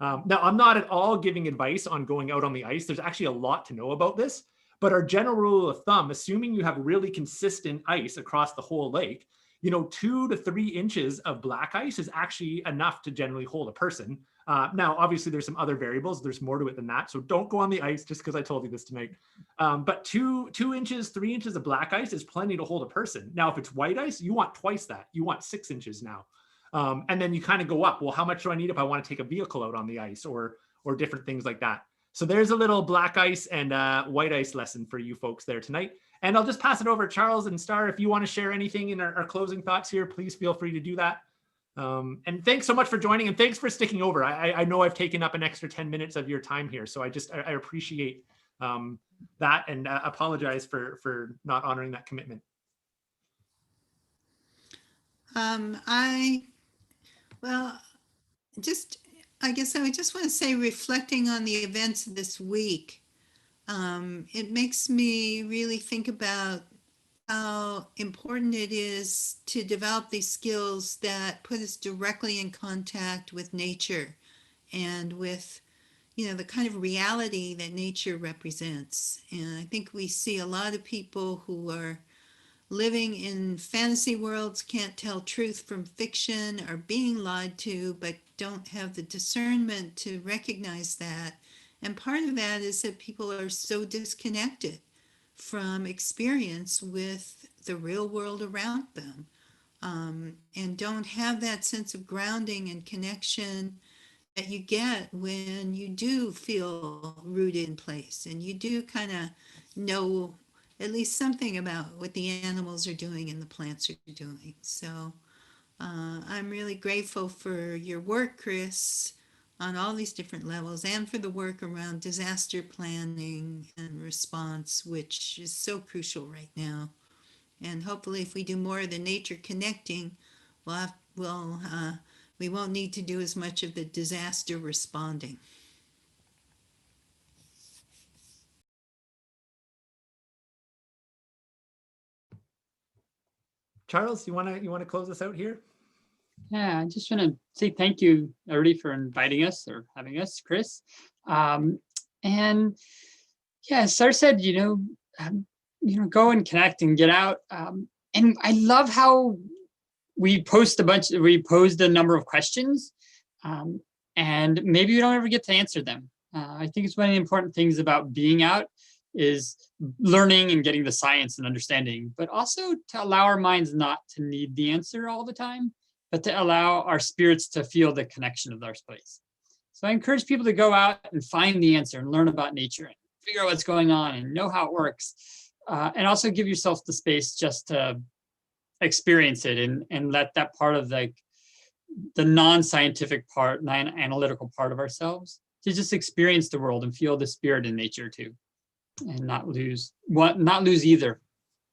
Now, I'm not at all giving advice on going out on the ice. There's actually a lot to know about this. But our general rule of thumb, assuming you have really consistent ice across the whole lake, you know, 2 to 3 inches of black ice is actually enough to generally hold a person. Now, obviously, there's some other variables. There's more to it than that. So don't go on the ice just because I told you this tonight. But 2 inches, 3 inches of black ice is plenty to hold a person. Now, if it's white ice, you want twice that. You want 6 inches now. And then you kind of go up. Well, how much do I need if I want to take a vehicle out on the ice or different things like that? So there's a little black ice and white ice lesson for you folks there tonight. And I'll just pass it over to Charles and Star. If you want to share anything in our closing thoughts here, please feel free to do that. And thanks so much for joining and thanks for sticking over. I know I've taken up an extra 10 minutes of your time here. So I appreciate that and apologize for not honoring that commitment. I guess I would just want to say, reflecting on the events of this week, it makes me really think about how important it is to develop these skills that put us directly in contact with nature and with, you know, the kind of reality that nature represents. And I think we see a lot of people who are living in fantasy worlds, can't tell truth from fiction, are being lied to, but don't have the discernment to recognize that. And part of that is that people are so disconnected from experience with the real world around them, and don't have that sense of grounding and connection that you get when you do feel rooted in place and you do kind of know at least something about what the animals are doing and the plants are doing. So I'm really grateful for your work, Chris, on all these different levels, and for the work around disaster planning and response, which is so crucial right now. And hopefully if we do more of the nature connecting, we won't need to do as much of the disaster responding. Charles, you want to close us out here? Yeah, I just want to say thank you, everybody, for inviting us or having us, Chris. And yeah, as Star said, go and connect and get out. And I love how we posed a number of questions, and maybe we don't ever get to answer them. I think it's one of the important things about being out is learning and getting the science and understanding, but also to allow our minds not to need the answer all the time, but to allow our spirits to feel the connection of our place. So I encourage people to go out and find the answer and learn about nature and figure out what's going on and know how it works. And also give yourself the space just to experience it and let that part of the non-scientific part, non-analytical part of ourselves to just experience the world and feel the spirit in nature too. And not lose either,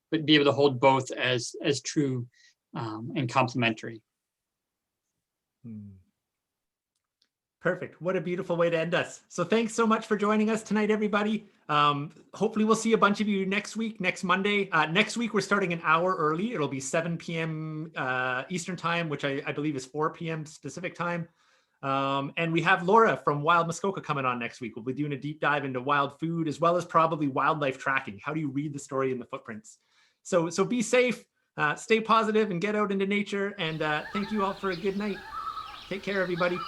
but be able to hold both as true and complementary. Perfect. What a beautiful way to end us. So thanks so much for joining us tonight, everybody. Hopefully we'll see a bunch of you next Monday. Next week, we're starting an hour early. It'll be 7 p.m. Eastern time, which I believe is 4 p.m. Pacific time. And we have Laura from Wild Muskoka coming on next week. We'll be doing a deep dive into wild food as well as probably wildlife tracking. How do you read the story in the footprints? So be safe, stay positive, and get out into nature. And thank you all for a good night. Take care, everybody.